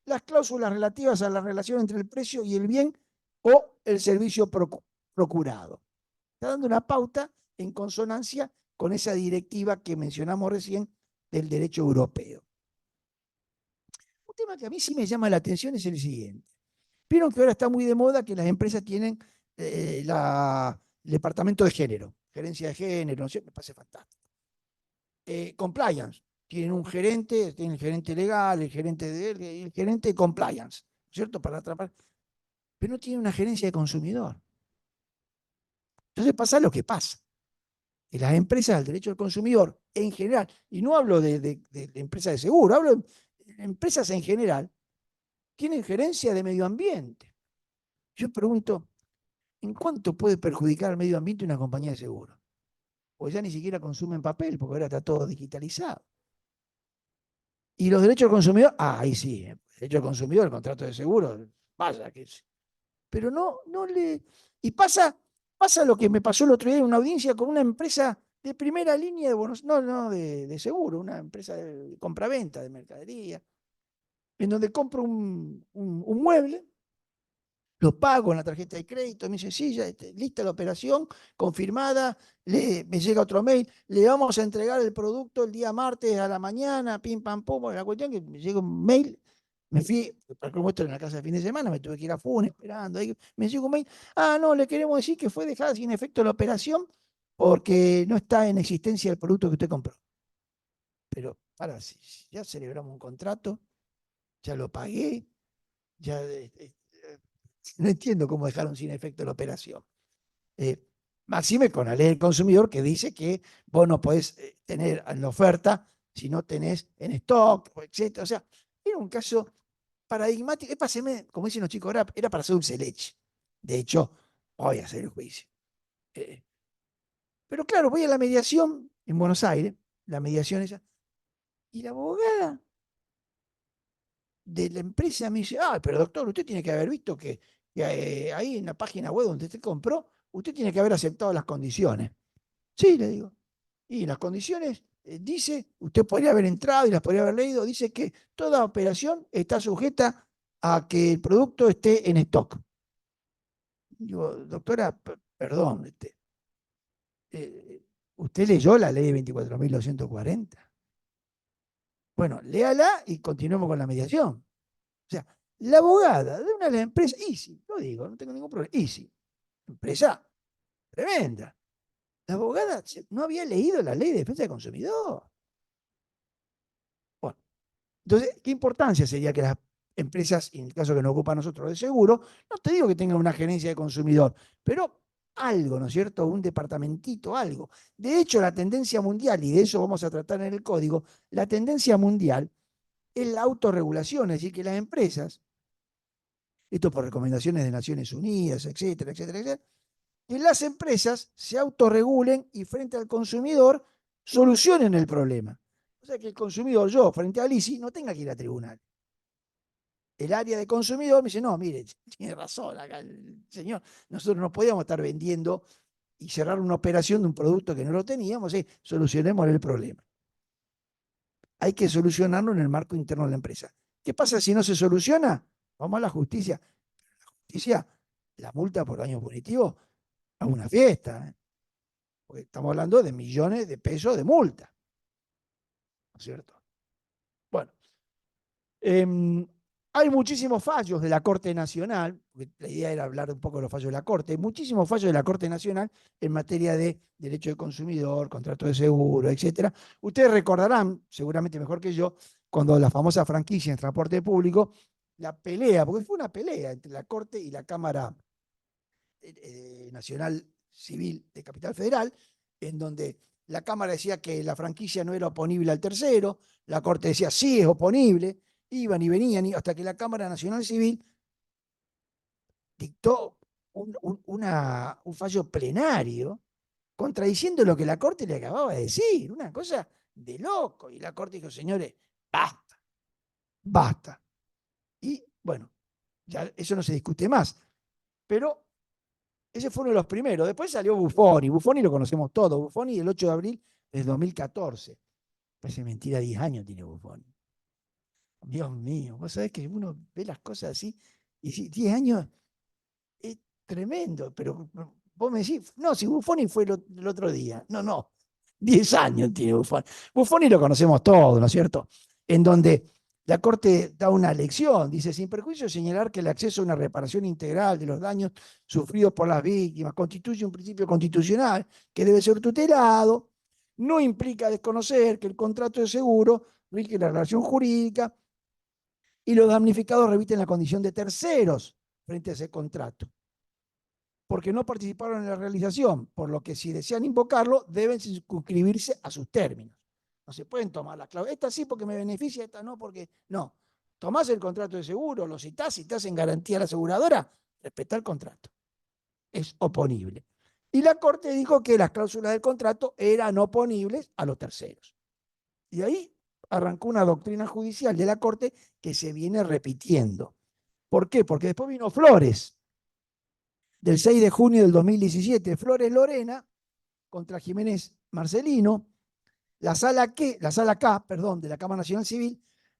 las cláusulas relativas a la relación entre el precio y el bien o el servicio procurado. Está dando una pauta en consonancia con esa directiva que mencionamos recién del derecho europeo. Un tema que a mí sí me llama la atención es el siguiente. Vieron que ahora está muy de moda que las empresas tienen el departamento de género, gerencia de género, ¿no? Me parece fantástico. Compliance, tienen un gerente, tienen el gerente legal, el gerente de compliance, ¿cierto? Para atrapar. Pero no tienen una gerencia de consumidor. Entonces pasa lo que pasa. Que las empresas del derecho del consumidor en general, y no hablo de empresas de seguro, hablo de empresas en general, tienen gerencia de medio ambiente. Yo pregunto, ¿en cuánto puede perjudicar al medio ambiente una compañía de seguro? Pues ya ni siquiera consumen papel, porque ahora está todo digitalizado. Y los derechos del consumidor, ahí sí, el derecho del consumidor, el contrato de seguro, vaya que sí. Pero no le. Y pasa lo que me pasó el otro día en una audiencia con una empresa de primera línea de seguro, una empresa de compraventa de mercadería, en donde compro un mueble, lo pago en la tarjeta de crédito, me dice, sí, ya lista la operación, confirmada, me llega otro mail, le vamos a entregar el producto el día martes a la mañana, pim, pam, pum, la cuestión que me llega un mail, me fui, como esto en la casa de fin de semana, me tuve que ir a FUN esperando, ahí me llega un mail, no, le queremos decir que fue dejada sin efecto la operación porque no está en existencia el producto que usted compró. Pero, si ya celebramos un contrato, ya lo pagué, ya... no entiendo cómo dejaron sin efecto la operación. Máxime con la ley del consumidor que dice que vos no podés tener en la oferta si no tenés en stock, etc. O sea, era un caso paradigmático. Como dicen los chicos, era para hacer dulce leche. De hecho, voy a hacer el juicio. Pero claro, voy a la mediación en Buenos Aires, la mediación esa, y la abogada de la empresa me dice, pero doctor, usted tiene que haber visto que ahí en la página web donde usted compró, usted tiene que haber aceptado las condiciones. Sí, le digo. Y las condiciones, dice, usted podría haber entrado y las podría haber leído, dice que toda operación está sujeta a que el producto esté en stock. Digo, doctora, perdón, ¿usted leyó la ley de 24.240? Bueno, léala y continuemos con la mediación. O sea, la abogada de una de las empresas, Easy, lo digo, no tengo ningún problema, Easy, empresa tremenda. La abogada no había leído la ley de defensa del consumidor. Bueno, entonces, ¿qué importancia sería que las empresas, en el caso que nos ocupa a nosotros de seguro, no te digo que tengan una gerencia de consumidor, pero algo, ¿no es cierto? Un departamentito, algo. De hecho, la tendencia mundial, y de eso vamos a tratar en el código, la tendencia mundial es la autorregulación, es decir, que las empresas, esto por recomendaciones de Naciones Unidas, etcétera, etcétera, etcétera, que las empresas se autorregulen y frente al consumidor solucionen el problema. O sea, que el consumidor, yo, frente a ICI, no tenga que ir a tribunal. El área de consumidor me dice, no, mire, tiene razón acá el señor, nosotros no podíamos estar vendiendo y cerrar una operación de un producto que no lo teníamos, solucionemos el problema. Hay que solucionarlo en el marco interno de la empresa. ¿Qué pasa si no se soluciona? Vamos a la justicia. La justicia, la multa por daño punitivo, a una fiesta. Porque estamos hablando de millones de pesos de multa. ¿No es cierto? Bueno, hay muchísimos fallos de la Corte Nacional, porque la idea era hablar un poco de los fallos de la Corte, hay muchísimos fallos de la Corte Nacional en materia de derecho de consumidor, contrato de seguro, etc. Ustedes recordarán, seguramente mejor que yo, cuando la famosa franquicia en transporte público, la pelea, porque fue una pelea entre la Corte y la Cámara Nacional Civil de Capital Federal, en donde la Cámara decía que la franquicia no era oponible al tercero, la Corte decía sí es oponible, iban y venían, hasta que la Cámara Nacional Civil dictó un fallo plenario contradiciendo lo que la Corte le acababa de decir, una cosa de loco. Y la Corte dijo, señores, basta, basta. Y bueno, ya eso no se discute más. Pero ese fue uno de los primeros. Después salió Buffoni. Buffoni lo conocemos todos. Buffoni el 8 de abril de 2014. Parece mentira, 10 años tiene Buffoni. Dios mío, vos sabés que uno ve las cosas así y si 10 años es tremendo, pero vos me decís, no, si Buffoni fue el otro día. No, no, 10 años tiene Buffoni. Buffoni lo conocemos todos, ¿no es cierto? En donde la Corte da una lección, dice, sin perjuicio señalar que el acceso a una reparación integral de los daños sufridos por las víctimas constituye un principio constitucional que debe ser tutelado, no implica desconocer que el contrato de seguro rige la relación jurídica y los damnificados revisten la condición de terceros frente a ese contrato, porque no participaron en la realización, por lo que si desean invocarlo, deben circunscribirse a sus términos. No se pueden tomar las cláusulas. Esta sí porque me beneficia, esta no porque... No. Tomás el contrato de seguro, lo citás en garantía a la aseguradora, respetá el contrato. Es oponible. Y la Corte dijo que las cláusulas del contrato eran oponibles a los terceros. Y ahí arrancó una doctrina judicial de la Corte que se viene repitiendo. ¿Por qué? Porque después vino Flores, del 6 de junio del 2017, Flores Lorena contra Jiménez Marcelino, la sala K, de la Cámara Nacional Civil,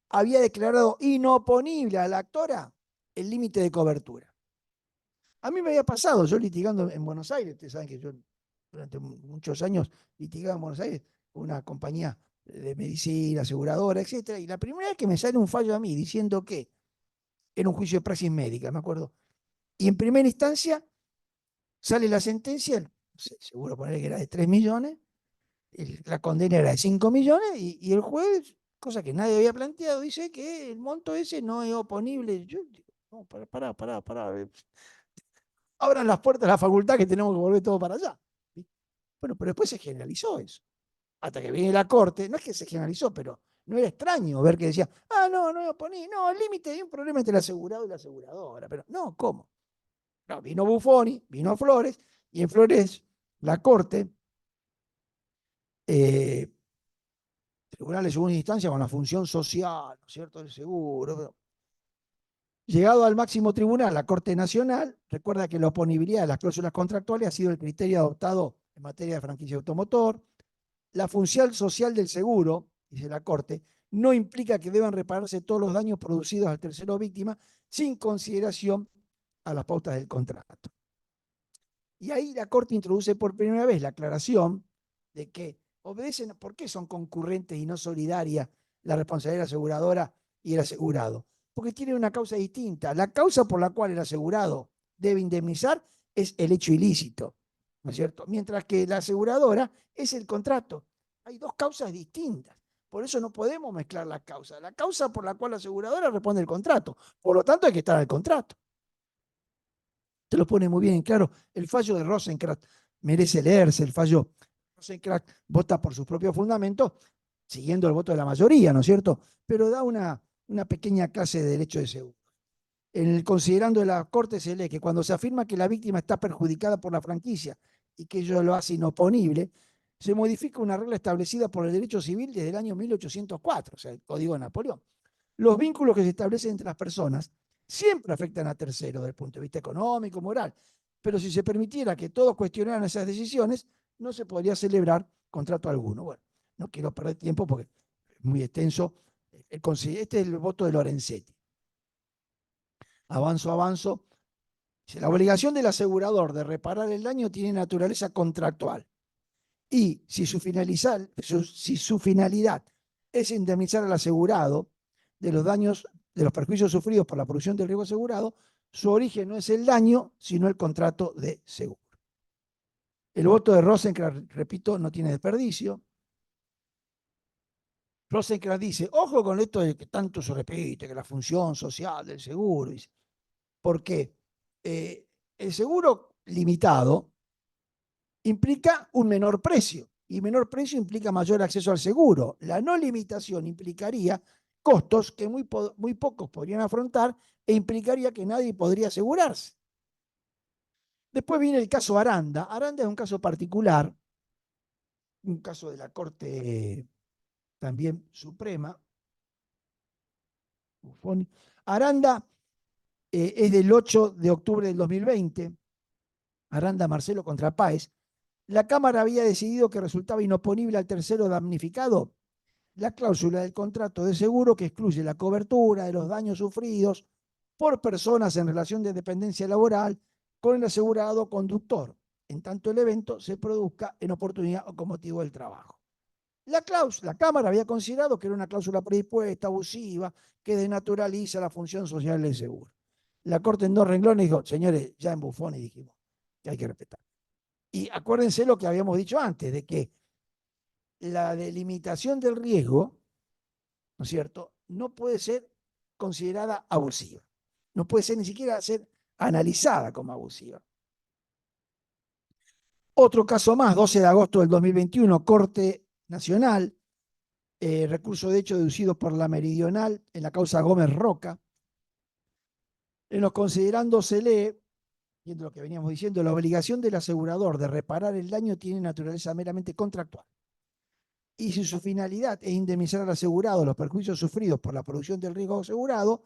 había declarado inoponible a la actora el límite de cobertura. A mí me había pasado, yo litigando en Buenos Aires, ustedes saben que yo durante muchos años litigaba en Buenos Aires, una compañía de medicina, aseguradora, etc. Y la primera vez que me sale un fallo a mí diciendo que era un juicio de praxis médica, me acuerdo. Y en primera instancia sale la sentencia, seguro poner que era de 3 millones, la condena era de 5 millones y el juez, cosa que nadie había planteado, dice que el monto ese no es oponible. Yo digo, no, pará. Abran las puertas de la facultad que tenemos que volver todo para allá. Bueno, pero después se generalizó eso. Hasta que viene la Corte, no es que se generalizó, pero no era extraño ver que decía, no es oponible, no, el límite hay un problema entre el asegurado y la aseguradora. Pero no, ¿cómo? No, vino Buffoni, vino Flores, y en Flores la Corte, Tribunal de Segunda Instancia con la función social, ¿no es cierto?, del seguro. Llegado al máximo tribunal, la Corte Nacional, recuerda que la oponibilidad de las cláusulas contractuales ha sido el criterio adoptado en materia de franquicia automotor. La función social del seguro, dice la Corte, no implica que deban repararse todos los daños producidos al tercero víctima sin consideración a las pautas del contrato. Y ahí la Corte introduce por primera vez la aclaración de que obedecen, ¿por qué son concurrentes y no solidarias la responsabilidad de la aseguradora y el asegurado? Porque tienen una causa distinta. La causa por la cual el asegurado debe indemnizar es el hecho ilícito, ¿no es cierto? Mientras que la aseguradora es el contrato. Hay dos causas distintas. Por eso no podemos mezclar las causas. La causa por la cual la aseguradora responde el contrato. Por lo tanto, hay que estar al contrato. Te lo pone muy bien en claro. El fallo de Rosenkrantz merece leerse. El fallo de Rosenkrantz vota por sus propios fundamentos, siguiendo el voto de la mayoría, ¿no es cierto? Pero da una pequeña clase de derecho de seguro. Considerando de la Corte se lee que cuando se afirma que la víctima está perjudicada por la franquicia y que ello lo hace inoponible, se modifica una regla establecida por el derecho civil desde el año 1804, o sea, el Código de Napoleón. Los vínculos que se establecen entre las personas siempre afectan a terceros desde el punto de vista económico, moral, pero si se permitiera que todos cuestionaran esas decisiones, no se podría celebrar contrato alguno. Bueno, no quiero perder tiempo porque es muy extenso. Este es el voto de Lorenzetti. Avanzo. La obligación del asegurador de reparar el daño tiene naturaleza contractual. Y si su finalidad es indemnizar al asegurado de los daños, de los perjuicios sufridos por la producción del riesgo asegurado, su origen no es el daño, sino el contrato de seguro. El voto de Rosenkrantz, repito, no tiene desperdicio. Rosenkrantz dice, ojo con esto de que tanto se repite, que la función social del seguro, dice, porque el seguro limitado implica un menor precio, y menor precio implica mayor acceso al seguro. La no limitación implicaría costos que muy pocos podrían afrontar e implicaría que nadie podría asegurarse. Después viene el caso Aranda. Aranda es un caso particular, un caso de la Corte también Suprema. Aranda es del 8 de octubre del 2020. Aranda Marcelo contra Páez. La Cámara había decidido que resultaba inoponible al tercero damnificado la cláusula del contrato de seguro que excluye la cobertura de los daños sufridos por personas en relación de dependencia laboral con el asegurado conductor, en tanto el evento se produzca en oportunidad o con motivo del trabajo. La Cámara había considerado que era una cláusula predispuesta, abusiva, que denaturaliza la función social del seguro. La Corte en 2 renglones dijo, señores, ya en bufones dijimos que hay que respetar. Y acuérdense lo que habíamos dicho antes, de que la delimitación del riesgo, ¿no es cierto?, no puede ser considerada abusiva. No puede ser ni siquiera ser analizada como abusiva. Otro caso más, 12 de agosto del 2021, Corte Nacional, recurso de hecho deducido por la Meridional en la causa Gómez Roca. En los considerandos se lee, viendo lo que veníamos diciendo, la obligación del asegurador de reparar el daño tiene naturaleza meramente contractual. Y si su finalidad es indemnizar al asegurado los perjuicios sufridos por la producción del riesgo asegurado,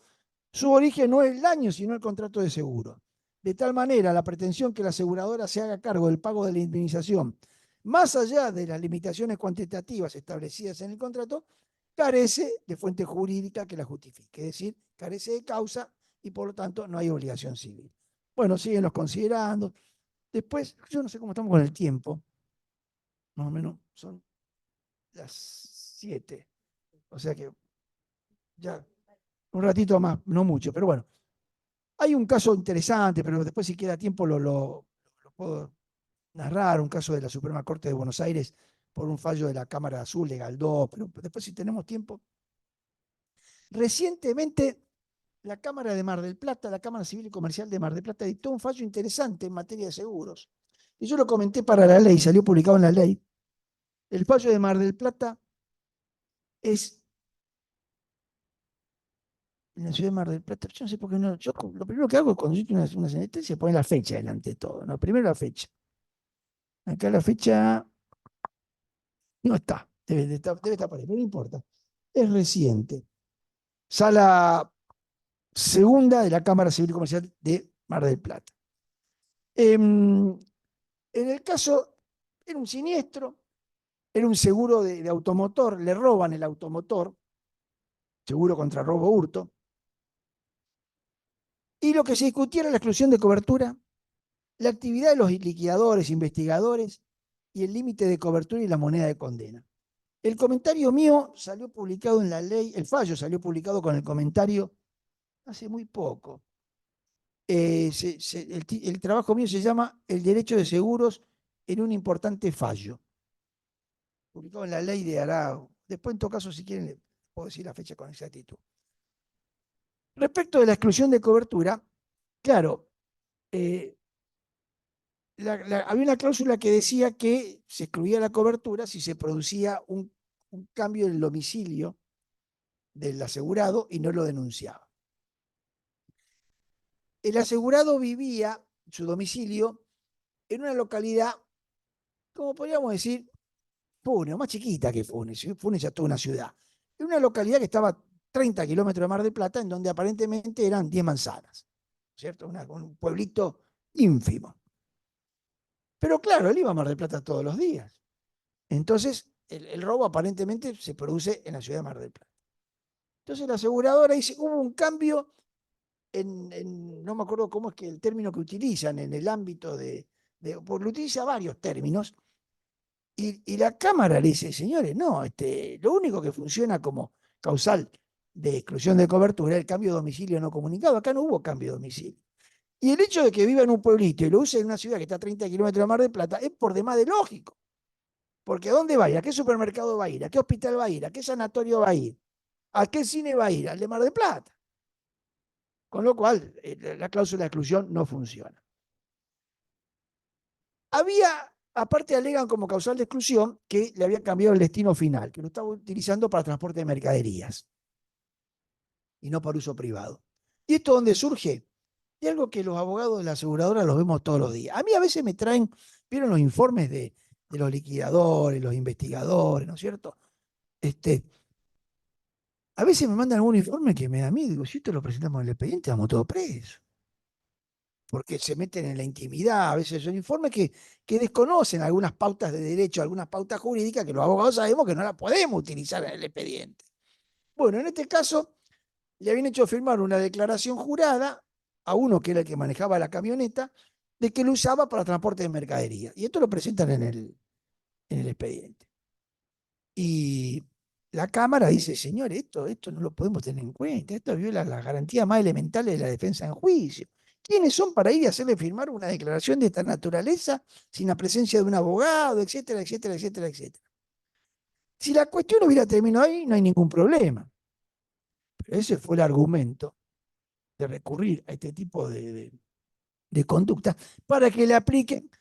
su origen no es el daño, sino el contrato de seguro. De tal manera, la pretensión que la aseguradora se haga cargo del pago de la indemnización, más allá de las limitaciones cuantitativas establecidas en el contrato, carece de fuente jurídica que la justifique. Es decir, carece de causa y por lo tanto no hay obligación civil. Bueno, siguen los considerando. Después, yo no sé cómo estamos con el tiempo. Más o menos son las 7. O sea que ya un ratito más, no mucho, pero bueno. Hay un caso interesante, pero después si queda tiempo lo puedo narrar, un caso de la Suprema Corte de Buenos Aires por un fallo de la Cámara Azul, Legal 2, pero después si tenemos tiempo. Recientemente la Cámara de Mar del Plata, la Cámara Civil y Comercial de Mar del Plata, dictó un fallo interesante en materia de seguros. Y yo lo comenté para la ley, salió publicado en la ley. El fallo de Mar del Plata es en la ciudad de Mar del Plata. Yo no sé por qué no. Yo lo primero que hago cuando yo tengo una sentencia es poner la fecha delante de todo. ¿No? Primero la fecha. Acá la fecha no está. Debe estar por ahí, pero no importa. Es reciente. Sala segunda de la Cámara Civil y Comercial de Mar del Plata. En el caso, era un siniestro, era un seguro de automotor, le roban el automotor, seguro contra robo hurto. Y lo que se discutía era la exclusión de cobertura, la actividad de los liquidadores, investigadores y el límite de cobertura y la moneda de condena. El comentario mío salió publicado en la ley, el fallo salió publicado con el comentario hace muy poco. El trabajo mío se llama El derecho de seguros en un importante fallo, publicado en la ley de Arau. Después, en todo caso, si quieren, les puedo decir la fecha con exactitud. Respecto de la exclusión de cobertura, claro, había una cláusula que decía que se excluía la cobertura si se producía un cambio del domicilio del asegurado y no lo denunciaba. El asegurado vivía su domicilio en una localidad, como podríamos decir, Funes, o más chiquita que Funes. Funes ya toda una ciudad. En una localidad que estaba a 30 kilómetros de Mar del Plata, en donde aparentemente eran 10 manzanas, ¿cierto? Un pueblito ínfimo. Pero claro, él iba a Mar del Plata todos los días. Entonces, el robo aparentemente se produce en la ciudad de Mar del Plata. Entonces la aseguradora dice, hubo un cambio no me acuerdo cómo es que el término que utilizan en el ámbito porque lo utiliza varios términos, y la Cámara le dice, señores, no, lo único que funciona como causal de exclusión de cobertura es el cambio de domicilio no comunicado. Acá no hubo cambio de domicilio. Y el hecho de que viva en un pueblito y lo use en una ciudad que está a 30 kilómetros de Mar del Plata es por demás de lógico. Porque ¿a dónde va a ir? ¿A qué supermercado va a ir? ¿A qué hospital va a ir? ¿A qué sanatorio va a ir? ¿A qué cine va a ir? Al de Mar del Plata. Con lo cual, la cláusula de exclusión no funciona. Aparte alegan como causal de exclusión que le había cambiado el destino final, que lo estaba utilizando para transporte de mercaderías y no para uso privado. ¿Y esto dónde surge? De algo que los abogados de la aseguradora los vemos todos los días. A mí a veces me traen, vieron los informes de los liquidadores, los investigadores, ¿no es cierto? A veces me mandan algún informe que me da miedo. Digo, si esto lo presentamos en el expediente, vamos todos presos. Porque se meten en la intimidad. A veces son informes que desconocen algunas pautas de derecho, algunas pautas jurídicas que los abogados sabemos que no las podemos utilizar en el expediente. Bueno, en este caso, le habían hecho firmar una declaración jurada a uno que era el que manejaba la camioneta, de que lo usaba para transporte de mercadería. Y esto lo presentan en el expediente. Y la Cámara dice, señor, esto no lo podemos tener en cuenta, esto viola las garantías más elementales de la defensa en juicio. ¿Quiénes son para ir a hacerle firmar una declaración de esta naturaleza sin la presencia de un abogado, etcétera, etcétera, etcétera, etcétera? Si la cuestión hubiera terminado ahí, no hay ningún problema. Pero ese fue el argumento de recurrir a este tipo de conducta para que le apliquen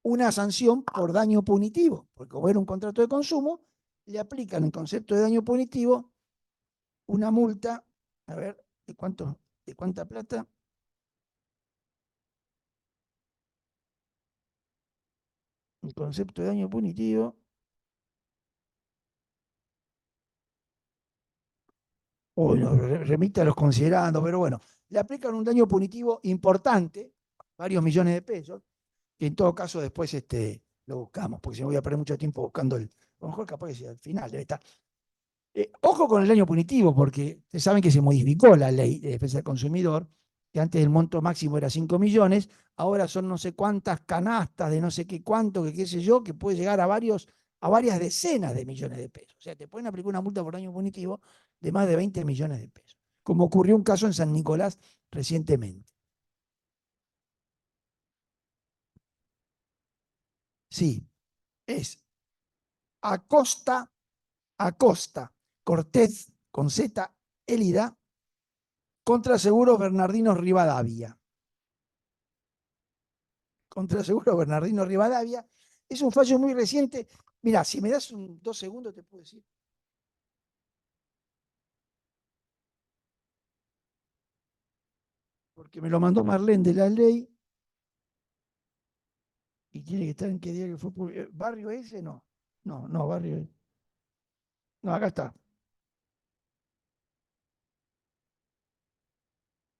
una sanción por daño punitivo, porque como era un contrato de consumo, le aplican el concepto de daño punitivo una multa, a ver, ¿de cuánta plata? El concepto de daño punitivo. No, remite a los considerandos, pero bueno, le aplican un daño punitivo importante, varios millones de pesos, que en todo caso después lo buscamos, porque si no voy a perder mucho tiempo buscando a lo mejor capaz que sea al final debe estar. Ojo con el daño punitivo, porque ustedes saben que se modificó la ley de defensa del consumidor, que antes el monto máximo era 5 millones, ahora son no sé cuántas canastas de no sé qué cuánto, que qué sé yo, que puede llegar a varias decenas de millones de pesos. O sea, te pueden aplicar una multa por daño punitivo de más de 20 millones de pesos, como ocurrió un caso en San Nicolás recientemente. Sí, es Acosta Cortés con Z, Elida, contra Seguros Bernardino Rivadavia. Contra Seguros Bernardino Rivadavia. Es un fallo muy reciente. Mirá, si me das 2 segundos te puedo decir. Porque me lo mandó Marlene de la ley. Y tiene que estar en qué día que fue publicado. ¿Barrio ese? No. No, Barrio ese. No, acá está.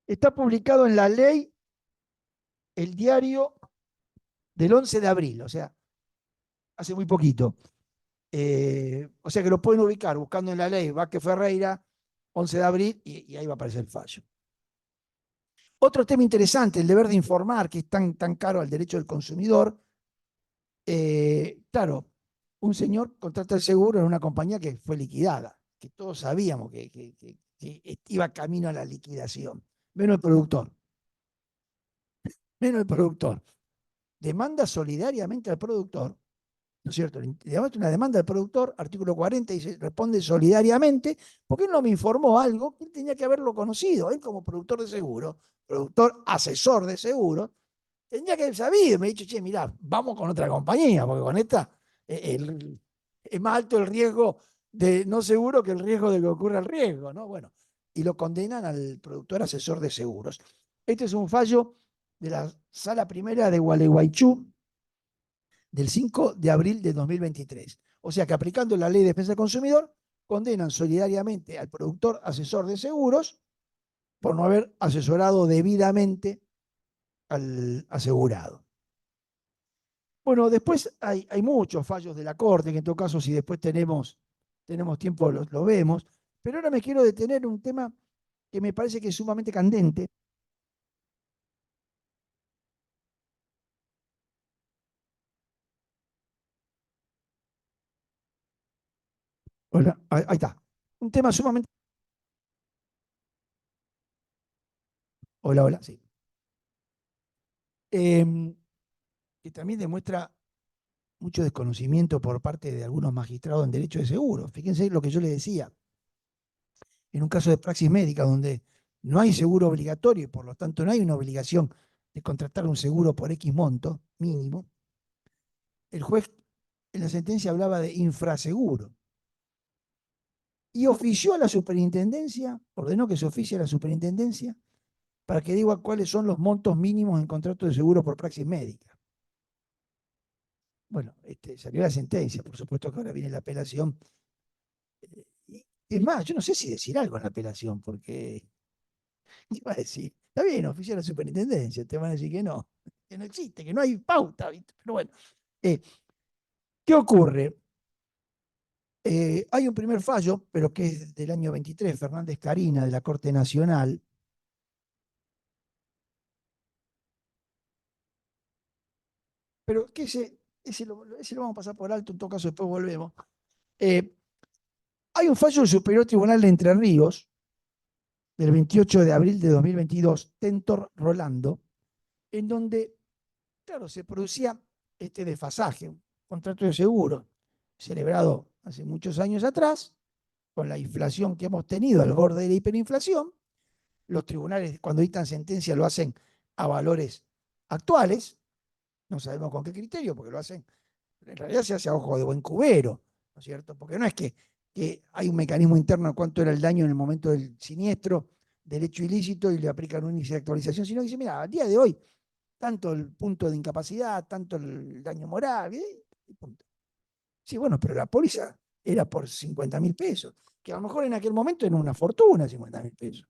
Está publicado en la ley el diario del 11 de abril, o sea, hace muy poquito. O sea que lo pueden ubicar buscando en la ley Vázquez Ferreira, 11 de abril, y ahí va a aparecer el fallo. Otro tema interesante, el deber de informar, que es tan caro al derecho del consumidor. Claro, un señor contrata el seguro en una compañía que fue liquidada, que todos sabíamos que iba camino a la liquidación, menos el productor. Menos el productor. Demanda solidariamente al productor, ¿no es cierto? Una demanda al productor, artículo 40, dice, responde solidariamente, porque él no me informó algo que él tenía que haberlo conocido. Él como productor de seguro, productor asesor de seguro, tendría que haber sabido, me ha dicho, che, mirá, vamos con otra compañía, porque con esta es más alto el riesgo de no seguro que el riesgo de que ocurra el riesgo, ¿no? Bueno, y lo condenan al productor asesor de seguros. Este es un fallo de la Sala Primera de Gualeguaychú del 5 de abril de 2023. O sea que aplicando la Ley de Defensa del Consumidor, condenan solidariamente al productor asesor de seguros por no haber asesorado debidamente al asegurado. Bueno, después hay muchos fallos de la Corte, que en todo caso, si después tenemos tiempo, lo vemos. Pero ahora me quiero detener en un tema que me parece que es sumamente candente. Hola, ahí está. Un tema sumamente. Hola, hola, sí. Que también demuestra mucho desconocimiento por parte de algunos magistrados en derecho de seguro. Fíjense lo que yo les decía. En un caso de praxis médica donde no hay seguro obligatorio y por lo tanto no hay una obligación de contratar un seguro por X monto mínimo, el juez en la sentencia hablaba de infraseguro y ofició a la superintendencia, ordenó que se oficie a la superintendencia para que diga cuáles son los montos mínimos en contrato de seguro por praxis médica. Bueno, salió la sentencia, por supuesto que ahora viene la apelación. Es más, yo no sé si decir algo en la apelación, porque ¿qué va a decir? Está bien, oficia la superintendencia, te van a decir que no existe, que no hay pauta, ¿viste? Pero bueno, ¿qué ocurre? Hay un primer fallo, pero que es del año 23, Fernández Carina, de la Corte Nacional. Pero que ese lo vamos a pasar por alto, en todo caso después volvemos. Hay un fallo del Superior Tribunal de Entre Ríos, del 28 de abril de 2022, Tentor Rolando, en donde, claro, se producía este desfasaje, un contrato de seguro celebrado hace muchos años atrás, con la inflación que hemos tenido al borde de la hiperinflación. Los tribunales, cuando dictan sentencia, lo hacen a valores actuales, no sabemos con qué criterio, porque lo hacen, en realidad se hace a ojo de buen cubero, ¿no es cierto? Porque no es que hay un mecanismo interno de cuánto era el daño en el momento del siniestro, del hecho ilícito, y le aplican un índice de actualización, sino que dice, mira, a día de hoy, tanto el punto de incapacidad, tanto el daño moral, y punto. Sí, bueno, pero la póliza era por 50.000 pesos, que a lo mejor en aquel momento era una fortuna 50.000 pesos,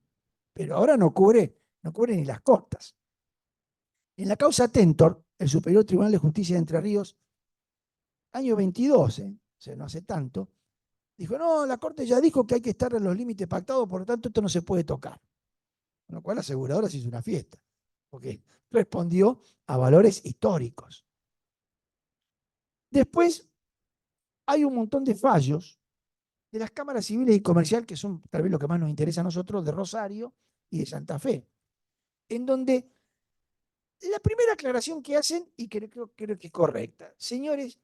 pero ahora no cubre ni las costas. En la causa Tentor, el Superior Tribunal de Justicia de Entre Ríos, año 22, o sea, no hace tanto, dijo, no, la Corte ya dijo que hay que estar en los límites pactados, por lo tanto esto no se puede tocar. Con lo cual la aseguradora se hizo una fiesta, porque respondió a valores históricos. Después hay un montón de fallos de las cámaras civiles y comercial, que son tal vez lo que más nos interesa a nosotros, de Rosario y de Santa Fe, en donde la primera aclaración que hacen, y creo que es correcta, señores,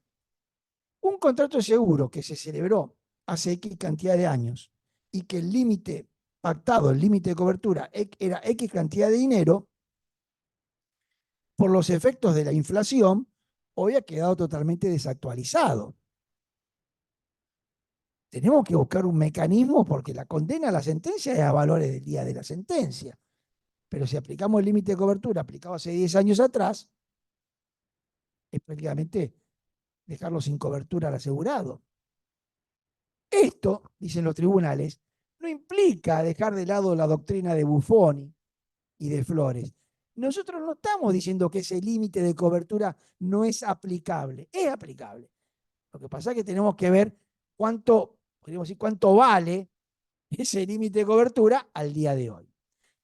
un contrato de seguro que se celebró hace X cantidad de años y que el límite pactado, el límite de cobertura, era X cantidad de dinero, por los efectos de la inflación, hoy ha quedado totalmente desactualizado. Tenemos que buscar un mecanismo porque la condena a la sentencia es a valores del día de la sentencia. Pero si aplicamos el límite de cobertura aplicado hace 10 años atrás, es prácticamente dejarlo sin cobertura al asegurado. Esto, dicen los tribunales, no implica dejar de lado la doctrina de Buffoni y de Flores. Nosotros no estamos diciendo que ese límite de cobertura no es aplicable. Es aplicable. Lo que pasa es que tenemos que ver cuánto, podríamos decir, cuánto vale ese límite de cobertura al día de hoy.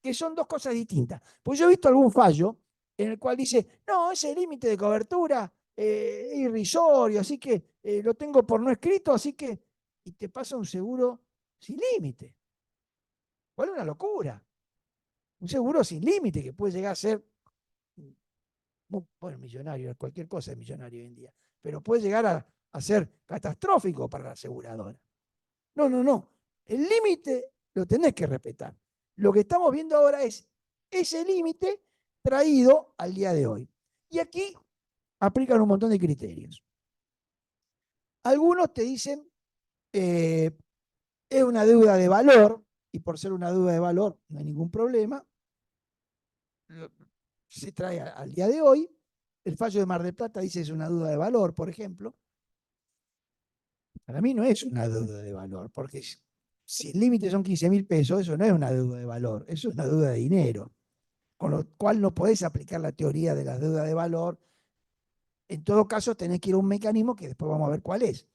Que son dos cosas distintas. Pues yo he visto algún fallo en el cual dice, no, ese límite de cobertura es irrisorio, así que lo tengo por no escrito, así que, y te pasa un seguro sin límite. ¿Cuál es una locura? Un seguro sin límite que puede llegar a ser, bueno, millonario, cualquier cosa es millonario hoy en día, pero puede llegar a ser catastrófico para la aseguradora. No, no, no. El límite lo tenés que respetar. Lo que estamos viendo ahora es ese límite traído al día de hoy. Y aquí aplican un montón de criterios. Algunos te dicen, es una deuda de valor, y por ser una deuda de valor no hay ningún problema. Se trae al día de hoy. El fallo de Mar del Plata dice es una deuda de valor, por ejemplo. Para mí no es una deuda de valor, porque si el límite son 15.000 pesos, eso no es una deuda de valor, eso es una deuda de dinero. Con lo cual no podés aplicar la teoría de la deuda de valor. En todo caso, tenés que ir a un mecanismo que después vamos a ver cuál es.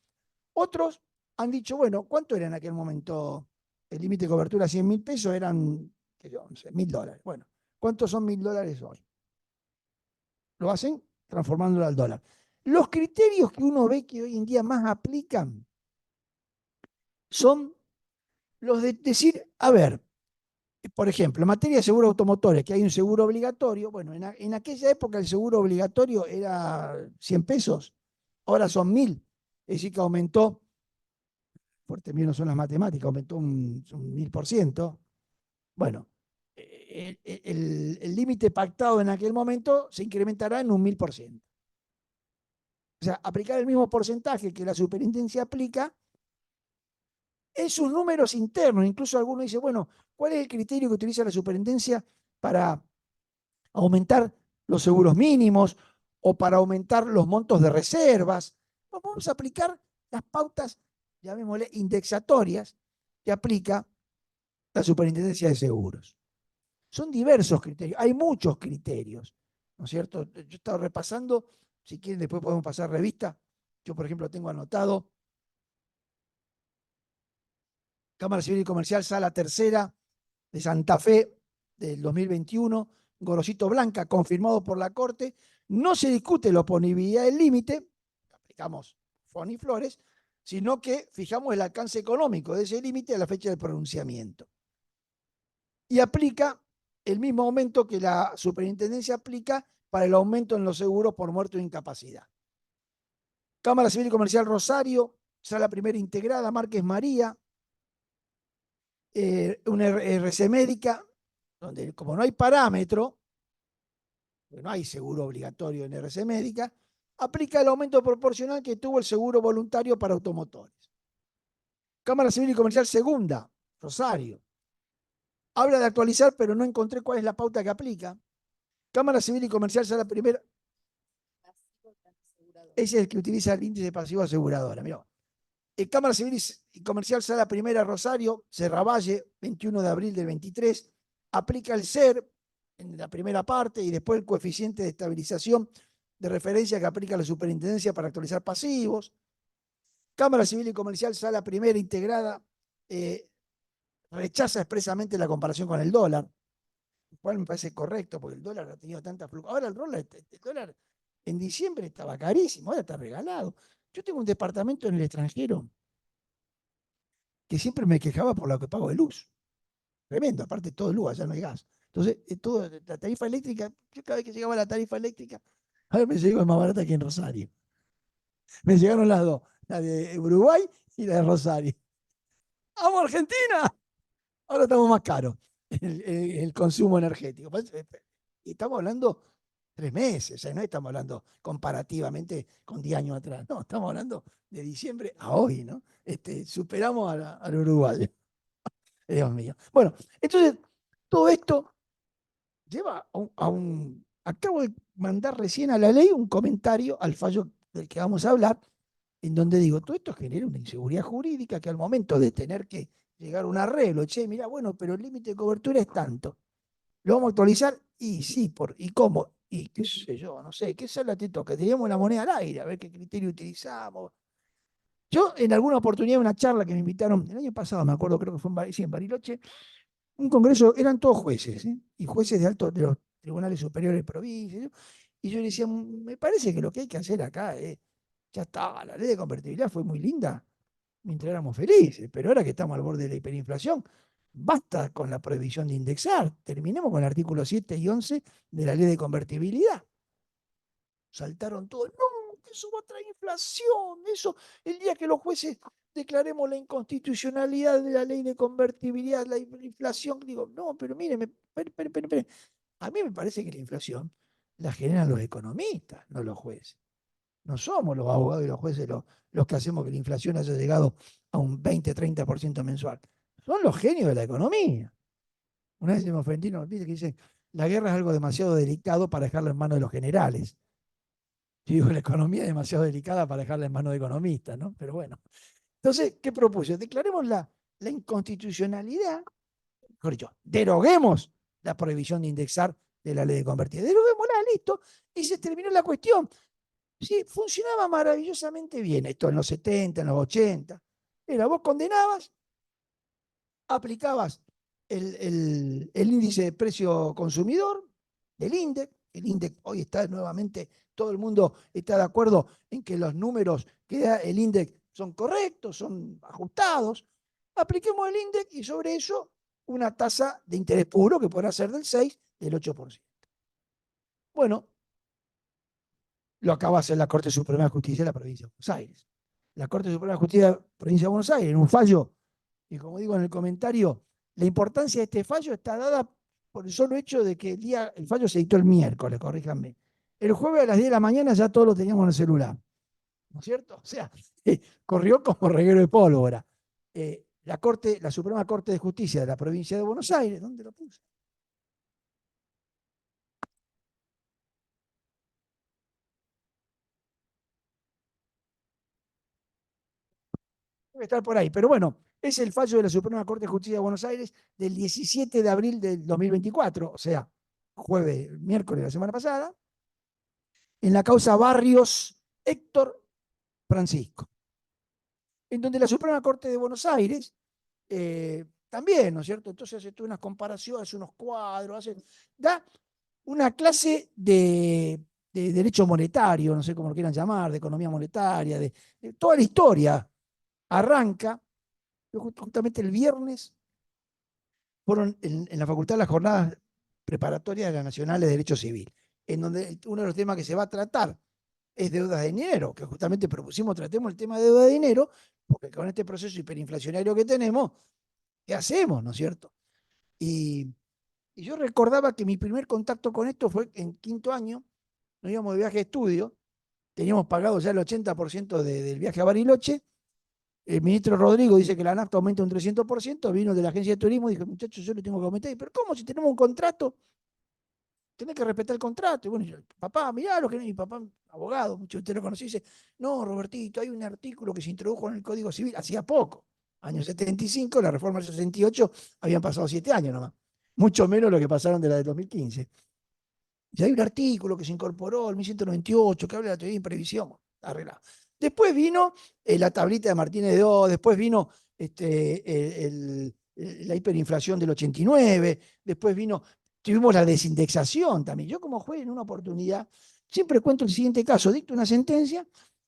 Otros han dicho, bueno, ¿cuánto era en aquel momento el límite de cobertura? 100.000 pesos eran, qué sé yo, no sé, $1.000. Bueno, ¿cuántos son $1.000 hoy? Lo hacen transformándolo al dólar. Los criterios que uno ve que hoy en día más aplican son los de decir, a ver, por ejemplo, en materia de seguros automotores, que hay un seguro obligatorio, bueno, en aquella época el seguro obligatorio era 100 pesos, ahora son 1.000, es decir que aumentó, fuerte mío no son las matemáticas, aumentó un 1.000%. Bueno, el límite pactado en aquel momento se incrementará en un 1.000%. O sea, aplicar el mismo porcentaje que la superintendencia aplica en sus números internos. Incluso algunos dicen, bueno, ¿cuál es el criterio que utiliza la superintendencia para aumentar los seguros mínimos o para aumentar los montos de reservas? Pues vamos a aplicar las pautas, llamémosle indexatorias, que aplica la Superintendencia de Seguros. Son diversos criterios, hay muchos criterios, ¿no es cierto? Yo he estado repasando, si quieren después podemos pasar revista. Yo, por ejemplo, tengo anotado Cámara Civil y Comercial, Sala Tercera de Santa Fe del 2021, Gorosito Blanca, confirmado por la Corte. No se discute la oponibilidad del límite, aplicamos FON y Flores, sino que fijamos el alcance económico de ese límite a la fecha del pronunciamiento. Y aplica el mismo aumento que la superintendencia aplica para el aumento en los seguros por muerte o incapacidad. Cámara Civil y Comercial Rosario, Sala Primera Integrada, Márquez María, una RC médica, donde como no hay parámetro, no hay seguro obligatorio en RC médica, aplica el aumento proporcional que tuvo el seguro voluntario para automotores. Cámara Civil y Comercial Segunda, Rosario. Habla de actualizar, pero no encontré cuál es la pauta que aplica. Cámara Civil y Comercial Sala Primera. Ese es el que utiliza el índice pasivo aseguradora. Mirá. Cámara Civil y Comercial Sala Primera Rosario, Serravalle, 21 de abril del 23, aplica el SER en la primera parte y después el coeficiente de estabilización de referencia que aplica la superintendencia para actualizar pasivos. Cámara Civil y Comercial Sala Primera Integrada rechaza expresamente la comparación con el dólar, lo cual me parece correcto porque el dólar ha tenido tanta fluctuación. Ahora el dólar en diciembre estaba carísimo, ahora está regalado. Yo tengo un departamento en el extranjero que siempre me quejaba por lo que pago de luz. Tremendo, aparte todo luz, allá no hay gas. Entonces, la tarifa eléctrica, yo cada vez que llegaba la tarifa eléctrica, a ver, me llegó más barata que en Rosario. Me llegaron las dos, la de Uruguay y la de Rosario. ¡Vamos, Argentina! Ahora estamos más caros el consumo energético. Y estamos hablando 3 meses, o sea, no estamos hablando comparativamente con 10 años atrás, no, estamos hablando de diciembre a hoy, ¿no? Superamos al Uruguay. Dios mío. Bueno, entonces, todo esto lleva acabo de mandar recién a la ley un comentario al fallo del que vamos a hablar, en donde digo, todo esto genera una inseguridad jurídica que al momento de tener que llegar a un arreglo, che, mira, bueno, pero el límite de cobertura es tanto. ¿Lo vamos a actualizar? Y sí, ¿y cómo? Y qué sé yo, no sé, qué sala te toca. Teníamos la moneda al aire, a ver qué criterio utilizamos. Yo en alguna oportunidad, una charla que me invitaron el año pasado, me acuerdo, creo que fue sí, en Bariloche, un congreso, eran todos jueces, ¿eh? Y jueces de alto, de los tribunales superiores de provincia. Y yo le decía, me parece que lo que hay que hacer acá es, ya está, la ley de convertibilidad fue muy linda mientras éramos felices, pero ahora que estamos al borde de la hiperinflación, basta con la prohibición de indexar. Terminemos con el artículo 7 y 11 de la ley de convertibilidad. Saltaron todos, no, eso va a traer inflación, eso, el día que los jueces declaremos la inconstitucionalidad de la ley de convertibilidad, la inflación, digo, no, pero mire, espere. A mí me parece que la inflación la generan los economistas, no los jueces. No somos los abogados y los jueces los que hacemos que la inflación haya llegado a un 20-30% mensual. Son los genios de la economía. Una vez se me ofendí, ¿no? Dice que dice, la guerra es algo demasiado delicado para dejarlo en manos de los generales. Yo digo, la economía es demasiado delicada para dejarla en manos de economistas, ¿no? Pero bueno. Entonces, ¿qué propuse? Declaremos la inconstitucionalidad, mejor dicho, deroguemos la prohibición de indexar de la ley de convertir. Deroguémosla, listo, y se terminó la cuestión. Sí, funcionaba maravillosamente bien esto en los 70, en los 80. Era, vos condenabas, aplicabas el índice de precio consumidor del INDEC. El INDEC hoy está nuevamente, todo el mundo está de acuerdo en que los números que da el INDEC son correctos, son ajustados. Apliquemos el INDEC y sobre eso una tasa de interés puro que podrá ser del 6, del 8%. Bueno, lo acaba de hacer la Corte Suprema de Justicia de la provincia de Buenos Aires. La Corte Suprema de Justicia de la provincia de Buenos Aires, en un fallo, y como digo en el comentario, la importancia de este fallo está dada por el solo hecho de que el fallo se dictó el miércoles, corríjanme. El jueves a las 10 de la mañana ya todos lo teníamos en el celular, ¿no es cierto? O sea, corrió como reguero de pólvora. La Suprema Corte de Justicia de la provincia de Buenos Aires, ¿dónde lo puse? Debe estar por ahí, pero bueno, es el fallo de la Suprema Corte de Justicia de Buenos Aires del 17 de abril del 2024, o sea, miércoles de la semana pasada, en la causa Barrios Héctor Francisco, en donde la Suprema Corte de Buenos Aires también, ¿no es cierto? Entonces hace todas unas comparaciones, unos cuadros, da una clase de derecho monetario, no sé cómo lo quieran llamar, de economía monetaria, de toda la historia. Arranca justamente el viernes, fueron en la facultad las jornadas preparatorias de la Nacional de Derecho Civil, en donde uno de los temas que se va a tratar es deuda de dinero, que justamente propusimos, tratemos el tema de deuda de dinero, porque con este proceso hiperinflacionario que tenemos, ¿qué hacemos, no es cierto? Y yo recordaba que mi primer contacto con esto fue en quinto año, nos íbamos de viaje de estudio, teníamos pagado ya el 80% del viaje a Bariloche. El ministro Rodrigo dice que la nafta aumenta un 300%, vino de la agencia de turismo y dijo, muchachos, yo le tengo que aumentar. Pero ¿cómo? Si tenemos un contrato, tenés que respetar el contrato. Y bueno, yo, papá, mirá lo que mi papá, abogado, mucho usted lo conocí, dice, no, Robertito, hay un artículo que se introdujo en el Código Civil hacía poco, año 75, la reforma del 68, habían pasado 7 años nomás, mucho menos lo que pasaron de la del 2015. Y hay un artículo que se incorporó, el 1198, que habla de la teoría de imprevisión, arreglado. Después vino la tablita de Martínez de O, después vino la hiperinflación del 89, después tuvimos la desindexación también. Yo como juez en una oportunidad, siempre cuento el siguiente caso, dicto una sentencia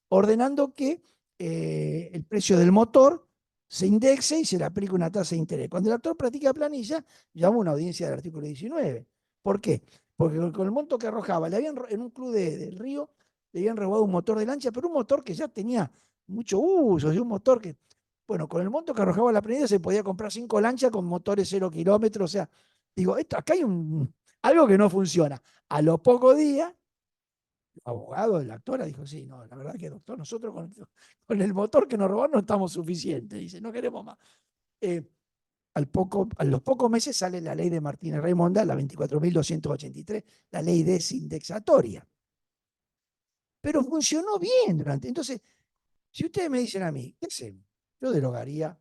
ordenando que el precio del motor se indexe y se le aplique una tasa de interés. Cuando el actor practica planilla, llama a una audiencia del artículo 19. ¿Por qué? Porque con el monto que arrojaba, en un club del Río, le habían robado un motor de lancha, pero un motor que ya tenía mucho uso, y un motor que, bueno, con el monto que arrojaba la planilla se podía comprar 5 lanchas con motores 0 kilómetros, o sea, digo, acá hay algo que no funciona. A los pocos días, el abogado de la actora dijo, sí, no, la verdad que doctor, nosotros con el motor que nos robaron no estamos suficientes, dice, no queremos más. A los pocos meses sale la ley de Martínez Raimonda, la 24.283, la ley desindexatoria. Pero funcionó bien durante. Entonces, si ustedes me dicen a mí, ¿qué hacemos? Yo derogaría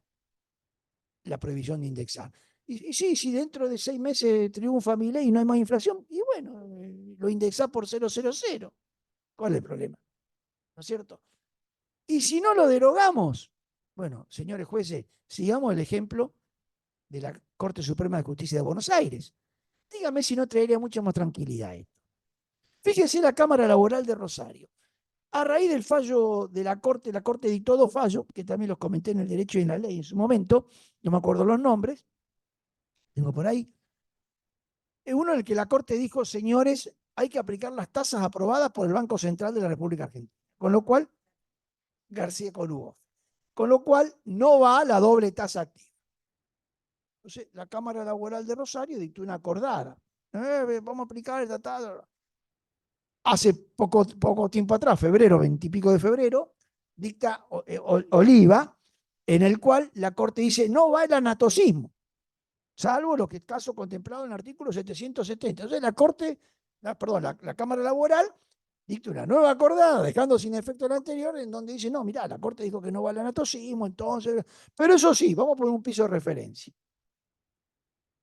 la prohibición de indexar. Y sí, si dentro de 6 meses triunfa mi ley y no hay más inflación, y bueno, lo indexás por 0,00. ¿Cuál es el problema? ¿No es cierto? Y si no lo derogamos, bueno, señores jueces, sigamos el ejemplo de la Corte Suprema de Justicia de Buenos Aires. Dígame si no traería mucha más tranquilidad esto. Fíjese la Cámara Laboral de Rosario. A raíz del fallo de la Corte dictó dos fallos, que también los comenté en el derecho y en la ley en su momento, no me acuerdo los nombres, tengo por ahí. Uno en el que la Corte dijo, señores, hay que aplicar las tasas aprobadas por el Banco Central de la República Argentina. Con lo cual, García Colugó. Con lo cual, no va a la doble tasa activa. Entonces, la Cámara Laboral de Rosario dictó una acordada. Vamos a aplicar el tratado. Hace poco tiempo atrás, febrero, 20 y pico de febrero, dicta Oliva, en el cual la Corte dice, no va el anatocismo, salvo lo que es caso contemplado en el artículo 770. Entonces la Cámara Laboral dicta una nueva acordada, dejando sin efecto la anterior, en donde dice, no, mirá, la Corte dijo que no va el anatocismo, entonces, pero eso sí, vamos a poner un piso de referencia.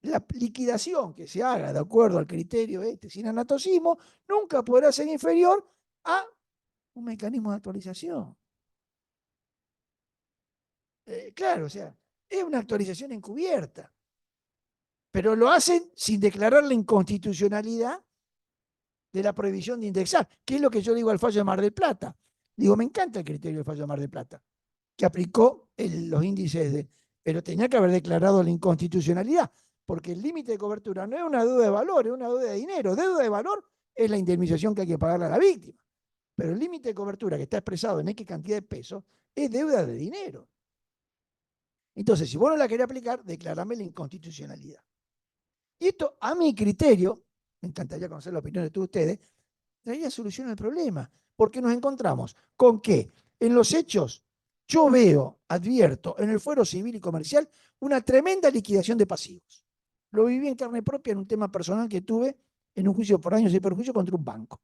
La liquidación que se haga de acuerdo al criterio sin anatocismo nunca podrá ser inferior a un mecanismo de actualización. Claro, o sea, es una actualización encubierta, pero lo hacen sin declarar la inconstitucionalidad de la prohibición de indexar, que es lo que yo digo al fallo de Mar del Plata. Digo, me encanta el criterio del fallo de Mar del Plata, que aplicó los índices, pero tenía que haber declarado la inconstitucionalidad, porque el límite de cobertura no es una deuda de valor, es una deuda de dinero. Deuda de valor es la indemnización que hay que pagarle a la víctima, pero el límite de cobertura que está expresado en X cantidad de pesos es deuda de dinero. Entonces, si vos no la querés aplicar, declarame la inconstitucionalidad. Y esto, a mi criterio, me encantaría conocer la opinión de todos ustedes, traería solución al problema, porque nos encontramos con que en los hechos yo veo, advierto, en el fuero civil y comercial una tremenda liquidación de pasivos. Lo viví en carne propia en un tema personal que tuve en un juicio por daños y perjuicios contra un banco,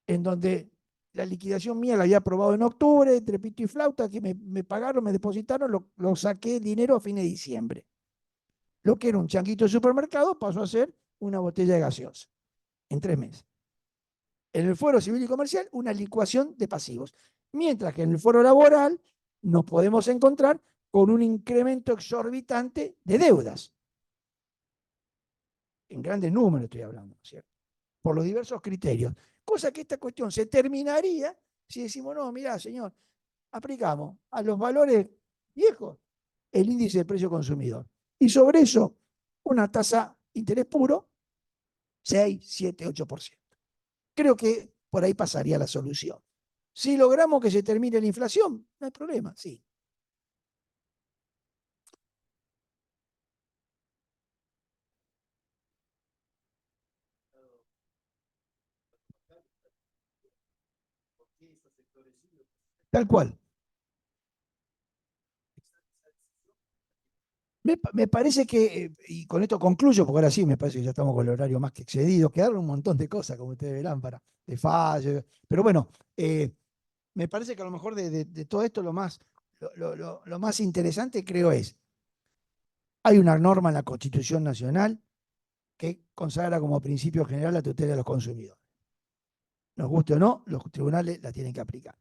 en donde la liquidación mía la había aprobado en octubre, entre pito y flauta, que me pagaron, me depositaron, lo saqué el dinero a fines de diciembre. Lo que era un changuito de supermercado pasó a ser una botella de gaseosa en 3 meses. En el fuero civil y comercial, una licuación de pasivos. Mientras que en el fuero laboral nos podemos encontrar con un incremento exorbitante de deudas. En grandes números estoy hablando, ¿cierto? Por los diversos criterios. Cosa que esta cuestión se terminaría si decimos, no, mirá, señor, aplicamos a los valores viejos el índice de precio consumidor. Y sobre eso, una tasa de interés puro, 6, 7, 8%. Creo que por ahí pasaría la solución. Si logramos que se termine la inflación, no hay problema, sí. Tal cual. Me parece que, y con esto concluyo, porque ahora sí me parece que ya estamos con el horario más que excedido, quedaron un montón de cosas, como ustedes verán, de fallo. Pero bueno, me parece que a lo mejor de todo esto lo más interesante creo es, hay una norma en la Constitución Nacional que consagra como principio general la tutela de los consumidores. Nos guste o no, los tribunales la tienen que aplicar.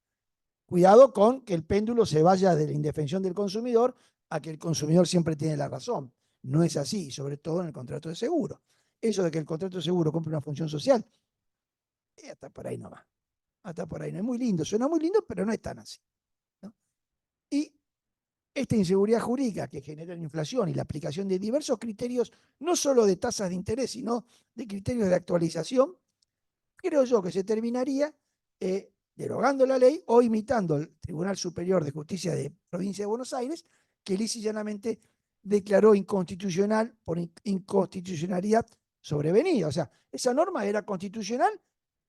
Cuidado con que el péndulo se vaya de la indefensión del consumidor a que el consumidor siempre tiene la razón. No es así, sobre todo en el contrato de seguro. Eso de que el contrato de seguro cumple una función social, hasta por ahí nomás. Hasta por ahí no es muy lindo, suena muy lindo, pero no es tan así, ¿no? Y esta inseguridad jurídica que genera la inflación y la aplicación de diversos criterios, no solo de tasas de interés, sino de criterios de actualización, creo yo que se terminaría derogando la ley o imitando el Tribunal Superior de Justicia de Provincia de Buenos Aires, que lisa y llanamente declaró inconstitucional por inconstitucionalidad sobrevenida. O sea, esa norma era constitucional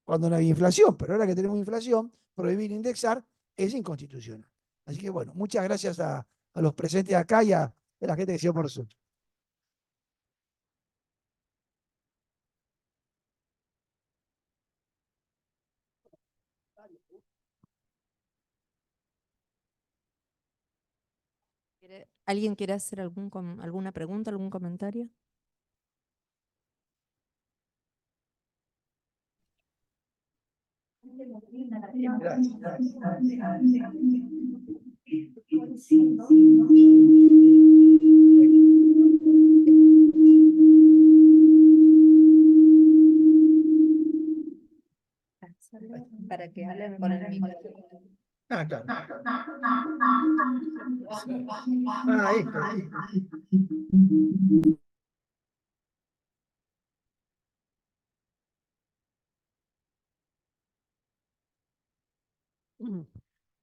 cuando no había inflación, pero ahora que tenemos inflación, prohibir indexar es inconstitucional. Así que bueno, muchas gracias a los presentes acá y a la gente que siguió por Zoom. ¿Alguien quiere hacer alguna pregunta, algún comentario? Para que hablen con el micrófono. Ah, claro. Ah, ahí está. Mm.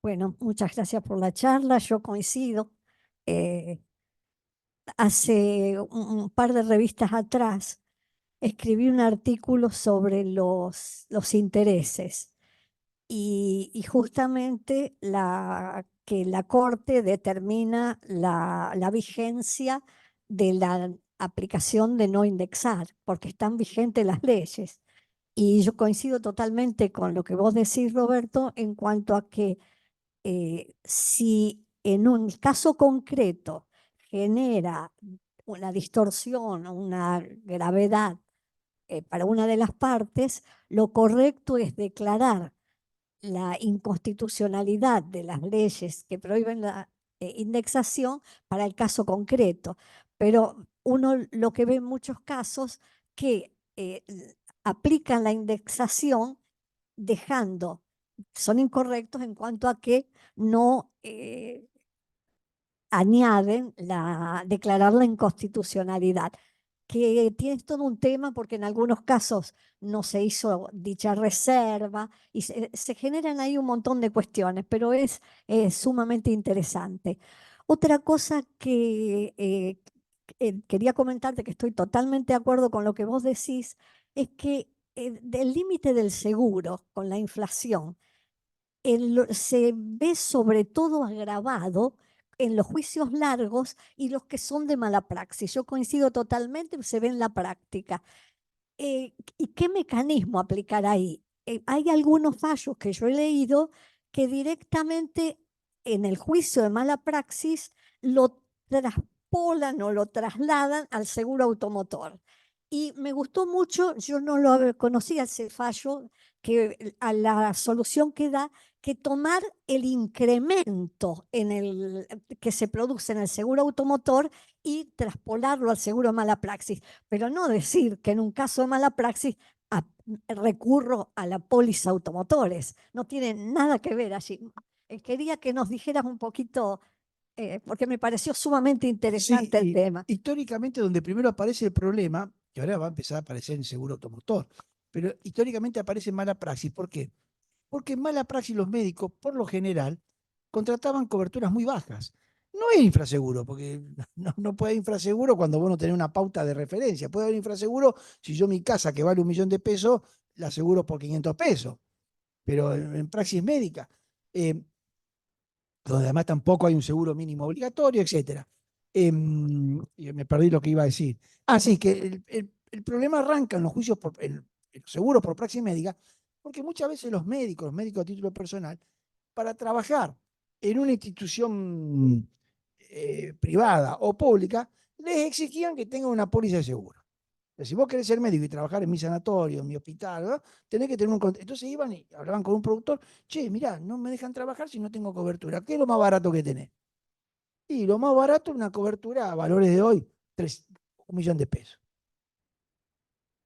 Bueno, muchas gracias por la charla. Yo coincido. Hace un par de revistas atrás escribí un artículo sobre los intereses y justamente que la Corte determina la vigencia de la aplicación de no indexar, porque están vigentes las leyes. Y yo coincido totalmente con lo que vos decís, Roberto, en cuanto a que si en un caso concreto genera una distorsión o una gravedad para una de las partes, lo correcto es declarar la inconstitucionalidad de las leyes que prohíben la indexación para el caso concreto. Pero uno lo que ve en muchos casos que aplican la indexación dejando, son incorrectos en cuanto a que no añaden declarar la inconstitucionalidad, que tienes todo un tema porque en algunos casos no se hizo dicha reserva y se generan ahí un montón de cuestiones, pero es sumamente interesante. Otra cosa que quería comentarte, que estoy totalmente de acuerdo con lo que vos decís, es que del límite del seguro con la inflación se ve sobre todo agravado en los juicios largos y los que son de mala praxis. Yo coincido totalmente, se ve en la práctica. ¿Y qué mecanismo aplicar ahí? Hay algunos fallos que yo he leído que directamente en el juicio de mala praxis lo traspolan o lo trasladan al seguro automotor. Y me gustó mucho, yo no lo conocía ese fallo, que a la solución que da que tomar el incremento que se produce en el seguro automotor y traspolarlo al seguro de mala praxis, pero no decir que en un caso de mala praxis recurro a la póliza automotores. No tiene nada que ver allí. Quería que nos dijeras un poquito, porque me pareció sumamente interesante el tema. Históricamente, donde primero aparece el problema, que ahora va a empezar a aparecer en seguro automotor, pero históricamente aparece en mala praxis. ¿Por qué? Porque en mala praxis los médicos, por lo general, contrataban coberturas muy bajas. No es infraseguro, porque no puede haber infraseguro cuando vos no tenés una pauta de referencia. Puede haber infraseguro si yo mi casa, que vale 1.000.000 de pesos, la aseguro por 500 pesos. Pero en praxis médica, donde además tampoco hay un seguro mínimo obligatorio, etcétera. Y me perdí lo que iba a decir. Ah, sí, que el problema arranca en los juicios en los seguros por praxis médica, porque muchas veces los médicos a título personal, para trabajar en una institución privada o pública, les exigían que tengan una póliza de seguro. Si vos querés ser médico y trabajar en mi sanatorio, en mi hospital, ¿verdad? Tenés que tener un contrato. Entonces iban y hablaban con un productor, che, mirá, no me dejan trabajar si no tengo cobertura. ¿Qué es lo más barato que tenés? Y lo más barato es una cobertura a valores de hoy, 1.000.000 de pesos.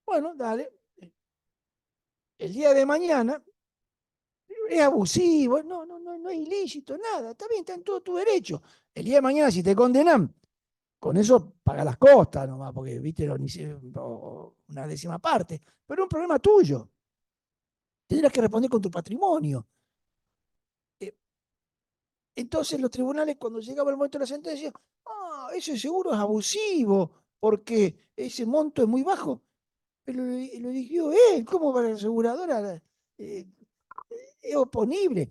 Bueno, dale. El día de mañana es abusivo, no es ilícito, nada. Está bien, está en todo tu derecho. El día de mañana, si te condenan, con eso paga las costas nomás, porque viste una décima parte. Pero es un problema tuyo. Tendrás que responder con tu patrimonio. Entonces los tribunales, cuando llegaba el momento de la sentencia, ese seguro es abusivo, porque ese monto es muy bajo. Pero lo eligió él, ¿cómo para la aseguradora? Es oponible.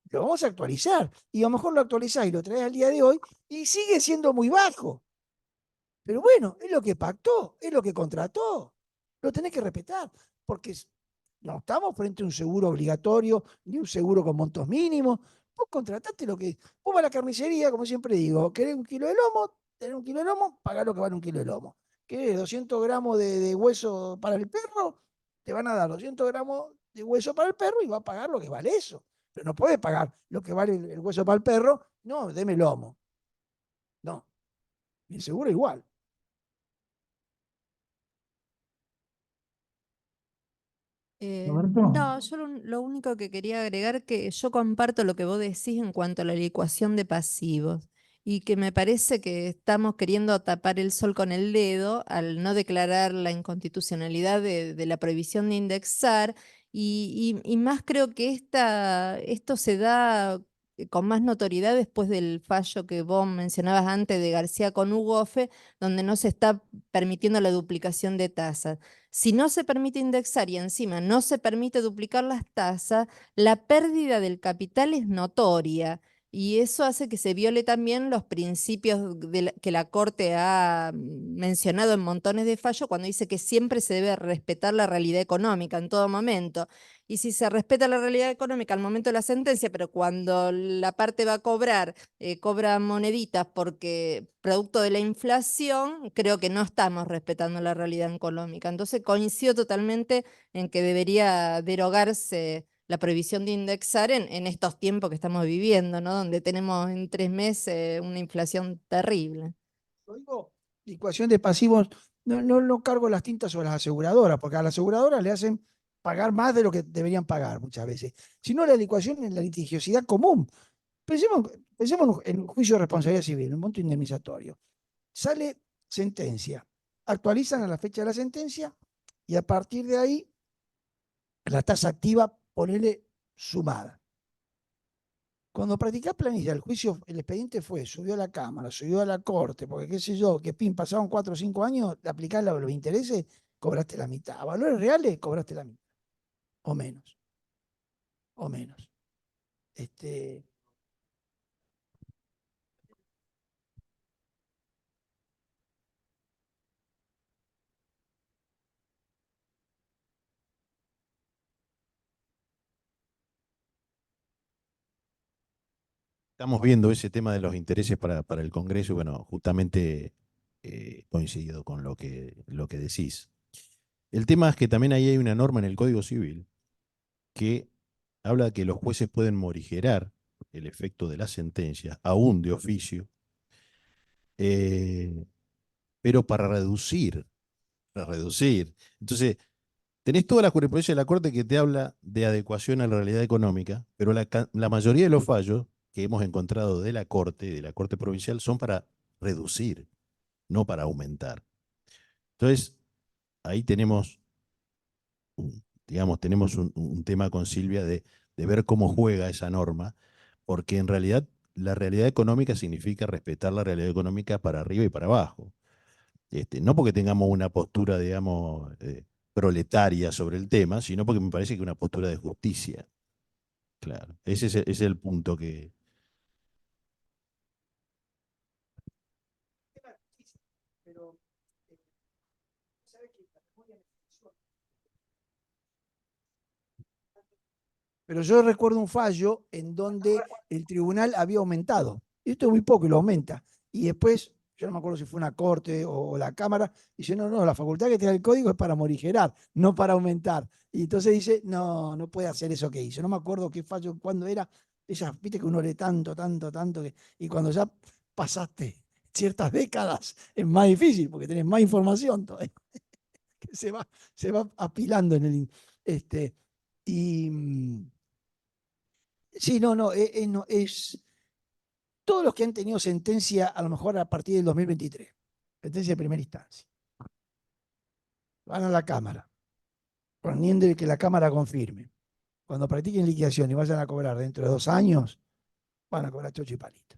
Lo vamos a actualizar. Y a lo mejor lo actualizás y lo traes al día de hoy y sigue siendo muy bajo. Pero bueno, es lo que pactó, es lo que contrató. Lo tenés que respetar, porque no estamos frente a un seguro obligatorio ni un seguro con montos mínimos. Vos contrataste lo que. Vos vas a la carnicería, como siempre digo, querés 1 kilo de lomo, tenés 1 kilo de lomo, pagá lo que vale 1 kilo de lomo. ¿Querés 200 gramos de hueso para el perro? Te van a dar 200 gramos de hueso para el perro y va a pagar lo que vale eso. Pero no puede pagar lo que vale el hueso para el perro. No, deme lomo. No. Y el seguro igual. Roberto. No, yo lo único que quería agregar que yo comparto lo que vos decís en cuanto a la licuación de pasivos y que me parece que estamos queriendo tapar el sol con el dedo al no declarar la inconstitucionalidad de la prohibición de indexar y más creo que esto se da con más notoriedad después del fallo que vos mencionabas antes de García con Ugofe, donde no se está permitiendo la duplicación de tasas. Si no se permite indexar y encima no se permite duplicar las tasas, la pérdida del capital es notoria y eso hace que se viole también los principios que la Corte ha mencionado en montones de fallos cuando dice que siempre se debe respetar la realidad económica en todo momento. Y si se respeta la realidad económica al momento de la sentencia, pero cuando la parte va a cobrar cobra moneditas porque producto de la inflación, creo que no estamos respetando la realidad económica. Entonces coincido totalmente en que debería derogarse la prohibición de indexar en estos tiempos que estamos viviendo, ¿no? Donde tenemos en 3 meses una inflación terrible. Lo digo, licuación de pasivos, no cargo las tintas sobre las aseguradoras, porque a las aseguradoras le hacen pagar más de lo que deberían pagar muchas veces. Sino la licuación en la litigiosidad común. Pensemos en un juicio de responsabilidad civil, un monto indemnizatorio. Sale sentencia, actualizan a la fecha de la sentencia y a partir de ahí la tasa activa, ponele sumada. Cuando practicás planilla, el juicio, el expediente fue, subió a la Cámara, subió a la Corte, porque qué sé yo, que pin, pasaron 4 o 5 años, de aplicar los intereses, cobraste la mitad. A valores reales, cobraste la mitad. O menos. O menos. Este, Estamos viendo ese tema de los intereses para el Congreso, y bueno, justamente coincido con lo que decís. El tema es que también ahí hay una norma en el Código Civil que habla de que los jueces pueden morigerar el efecto de la sentencia, aún de oficio, eh, pero para reducir. Entonces, tenés toda la jurisprudencia de la Corte que te habla de adecuación a la realidad económica, pero la mayoría de los fallos que hemos encontrado de la Corte Provincial, son para reducir, no para aumentar. Entonces, ahí tenemos, digamos, tenemos un tema con Silvia de ver cómo juega esa norma, porque en realidad la realidad económica significa respetar la realidad económica para arriba y para abajo. No porque tengamos una postura, digamos, proletaria sobre el tema, sino porque me parece que es una postura de justicia. Claro, ese es el punto que... pero, ¿sabe que la memoria me funciona? Pero yo recuerdo un fallo en donde el tribunal había aumentado. Esto es muy poco y lo aumenta. Y después, yo no me acuerdo si fue una corte o la Cámara, dice, no, la facultad que tiene el código es para morigerar, no para aumentar. Y entonces dice, no puede hacer eso que hizo. No me acuerdo qué fallo, cuándo era. Viste que uno lee tanto, y cuando ya pasaste ciertas décadas es más difícil porque tenés más información todavía. Que se va apilando en el... Este, y... Sí, no, es todos los que han tenido sentencia, a lo mejor a partir del 2023, sentencia de primera instancia, van a la Cámara, poniendo que la Cámara confirme. Cuando practiquen liquidación y vayan a cobrar dentro de 2 años, van a cobrar chocho y palito.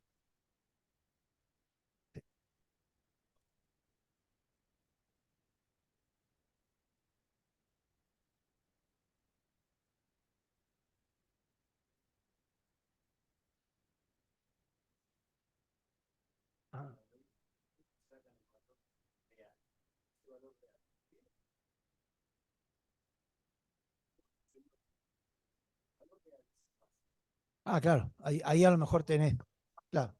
Ah, claro, ahí a lo mejor tenés, claro.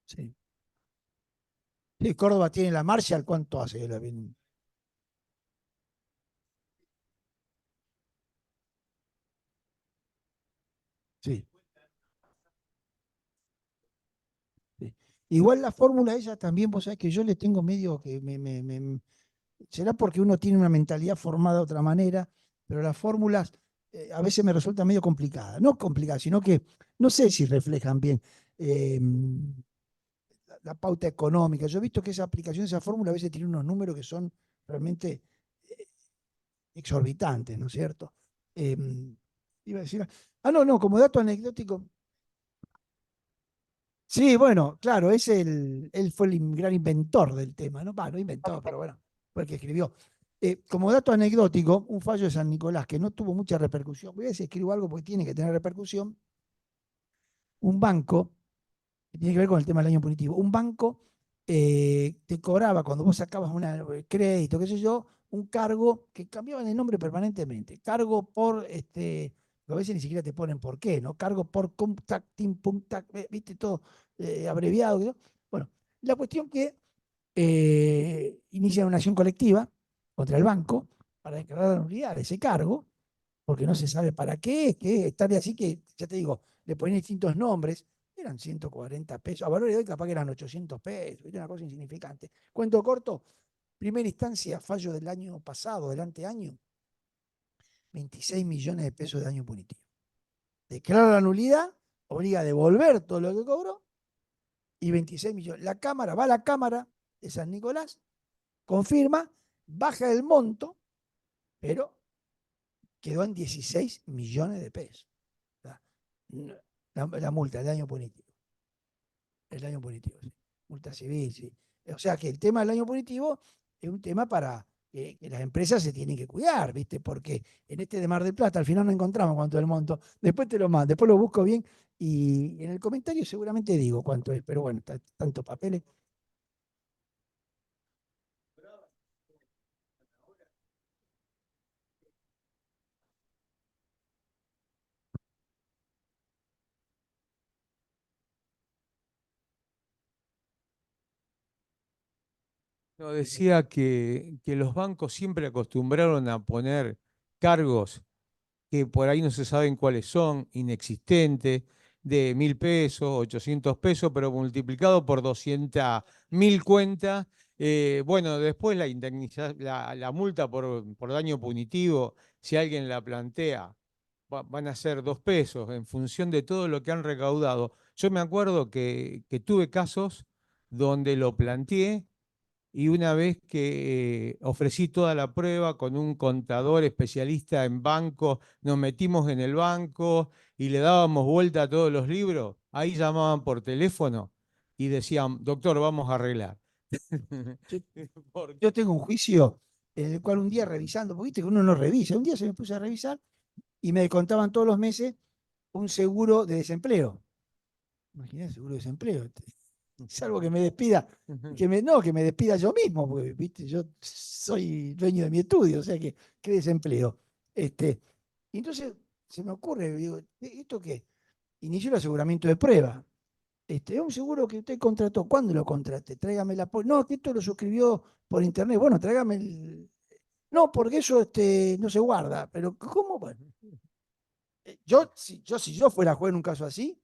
Sí. Sí, Córdoba tiene la Marshall, ¿cuánto hace? Sí, sí. Igual la fórmula esa también, vos sabés que yo le tengo medio que será porque uno tiene una mentalidad formada de otra manera, pero las fórmulas a veces me resultan medio complicadas. No complicadas, sino que no sé si reflejan bien eh, la pauta económica. Yo he visto que esa aplicación, esa fórmula a veces tiene unos números que son realmente eh, exorbitantes, ¿no es cierto? Eh, iba a decir, no, como dato anecdótico, sí, bueno, claro, él fue el gran inventor del tema, ¿no? No inventó, pero bueno, fue el que escribió. Como dato anecdótico, un fallo de San Nicolás que no tuvo mucha repercusión, voy a ver si escribo algo porque tiene que tener repercusión, un banco, que tiene que ver con el tema del año punitivo, un banco te cobraba cuando vos sacabas un crédito, qué sé yo, un cargo que cambiaban el nombre permanentemente, cargo por, a veces ni siquiera te ponen por qué, ¿no? Cargo por contacting, viste, todo abreviado. ¿No? Bueno, la cuestión que inician una acción colectiva contra el banco para declarar la nulidad de ese cargo, porque no se sabe para qué, que tal así que, ya te digo, le ponen distintos nombres, eran 140 pesos, a valor de hoy capaz que eran 800 pesos, era una cosa insignificante. Cuento corto, primera instancia, fallo del año pasado, del anteaño, 26 millones de pesos de daño punitivo. Declara la nulidad, obliga a devolver todo lo que cobró y 26 millones. Va a la Cámara de San Nicolás, confirma, baja el monto, pero quedó en 16 millones de pesos. La multa, el daño punitivo. El daño punitivo, sí. Multa civil, sí. O sea que el tema del daño punitivo es un tema para que las empresas se tienen que cuidar, ¿viste? Porque en este de Mar del Plata al final no encontramos cuánto es el monto. Después te lo mando, después lo busco bien y en el comentario seguramente digo cuánto es, pero bueno, tantos papeles. No, decía que los bancos siempre acostumbraron a poner cargos que por ahí no se saben cuáles son, inexistentes, de 1.000 pesos, 800 pesos, pero multiplicado por 200.000 cuentas. Bueno, después la multa por daño punitivo, si alguien la plantea, van a ser 2 pesos en función de todo lo que han recaudado. Yo me acuerdo que tuve casos donde lo planteé y una vez que ofrecí toda la prueba con un contador especialista en bancos, nos metimos en el banco y le dábamos vuelta a todos los libros, ahí llamaban por teléfono y decían, doctor, vamos a arreglar. Yo tengo un juicio en el cual un día revisando, porque viste que uno no revisa, un día se me puse a revisar y me contaban todos los meses un seguro de desempleo. Imagínate, seguro de desempleo. Salvo que me despida, que me despida yo mismo, porque ¿viste? Yo soy dueño de mi estudio, o sea que qué desempleo. Y entonces se me ocurre, digo, ¿esto qué? Inició el aseguramiento de prueba. Es un seguro que usted contrató. ¿Cuándo lo contraté? Tráigame la No, que esto lo suscribió por internet. Bueno, tráigame el. No, porque eso no se guarda. Pero, ¿cómo? Bueno, si yo fuera juez en un caso así,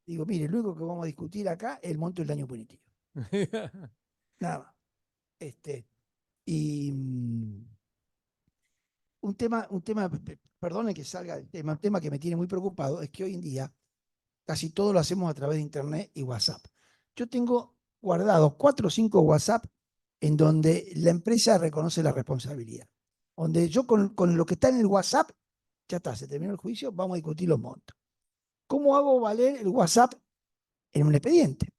digo, mire, lo único que vamos a discutir acá es el monto del daño punitivo. Nada más. Y perdone que salga del tema, un tema que me tiene muy preocupado es que hoy en día casi todo lo hacemos a través de internet y WhatsApp. Yo tengo guardados 4 o 5 WhatsApp en donde la empresa reconoce la responsabilidad. Donde yo con lo que está en el WhatsApp, ya está, se terminó el juicio, vamos a discutir los montos. ¿Cómo hago valer el WhatsApp en un expediente?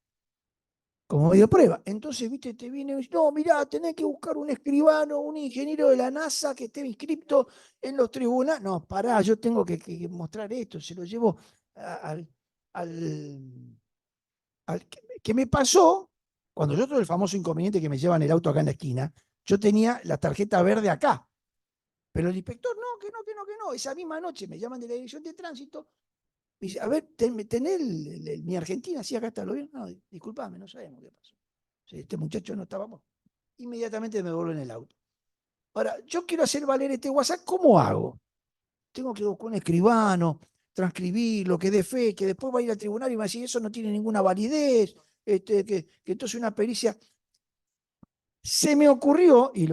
Como medio prueba. Entonces, viste, te viene y dice, no, mirá, tenés que buscar un escribano, un ingeniero de la NASA que esté inscripto en los tribunales. No, pará, yo tengo que mostrar esto, se lo llevo al, al, que me pasó, cuando yo tuve el famoso inconveniente que me llevan el auto acá en la esquina, yo tenía la tarjeta verde acá, pero el inspector, no, que no, esa misma noche me llaman de la dirección de tránsito, Me dice, a ver, ¿tenés mi Argentina? Sí, acá está, ¿lo vieron? No, disculpame, no sabemos qué pasó. Sí, este muchacho no estábamos. Inmediatamente me vuelvo en el auto. Ahora, yo quiero hacer valer este WhatsApp, ¿cómo hago? Tengo que buscar un escribano, transcribirlo, que dé fe, que después va a ir al tribunal y va a decir, eso no tiene ninguna validez, que entonces una pericia. Se me ocurrió, y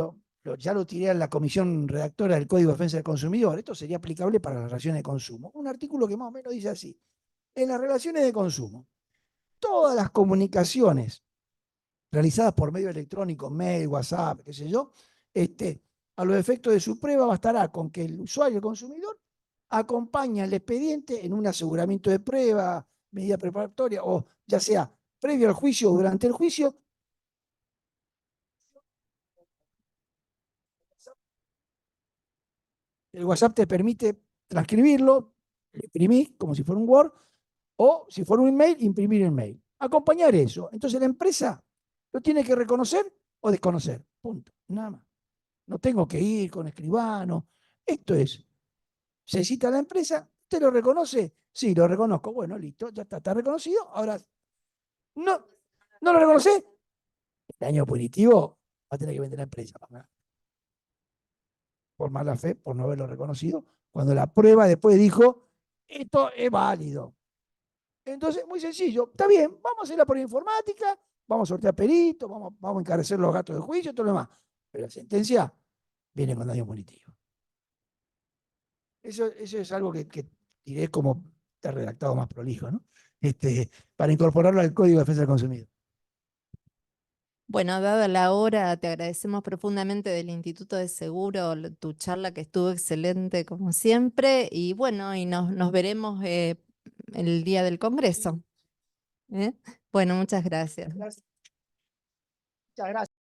ya lo tiré a la comisión redactora del Código de Defensa del Consumidor, esto sería aplicable para las relaciones de consumo. Un artículo que más o menos dice así: en las relaciones de consumo, todas las comunicaciones realizadas por medio electrónico, mail, WhatsApp, qué sé yo, a los efectos de su prueba bastará con que el usuario, el consumidor, acompañe al expediente en un aseguramiento de prueba, medida preparatoria, o ya sea previo al juicio o durante el juicio. El WhatsApp te permite transcribirlo, imprimir como si fuera un Word, o si fuera un email, imprimir el mail. Acompañar eso. Entonces la empresa lo tiene que reconocer o desconocer. Punto. Nada más. No tengo que ir con escribano. Esto es, se cita a la empresa, ¿usted lo reconoce? Sí, lo reconozco. Bueno, listo, ya está reconocido. Ahora, no lo reconoce. El año punitivo va a tener que vender la empresa. Por mala fe, por no haberlo reconocido, cuando la prueba después dijo, esto es válido. Entonces, muy sencillo, está bien, vamos a hacerla por informática, vamos a sortear peritos, vamos a encarecer los gastos de juicio y todo lo demás. Pero la sentencia viene con daño punitivo. Eso es algo que diré como está redactado más prolijo, ¿no? Para incorporarlo al Código de Defensa del Consumidor. Bueno, dada la hora, te agradecemos profundamente del Instituto de Seguro tu charla que estuvo excelente como siempre y bueno, y nos veremos el día del Congreso. ¿Eh? Bueno, muchas gracias. Muchas gracias.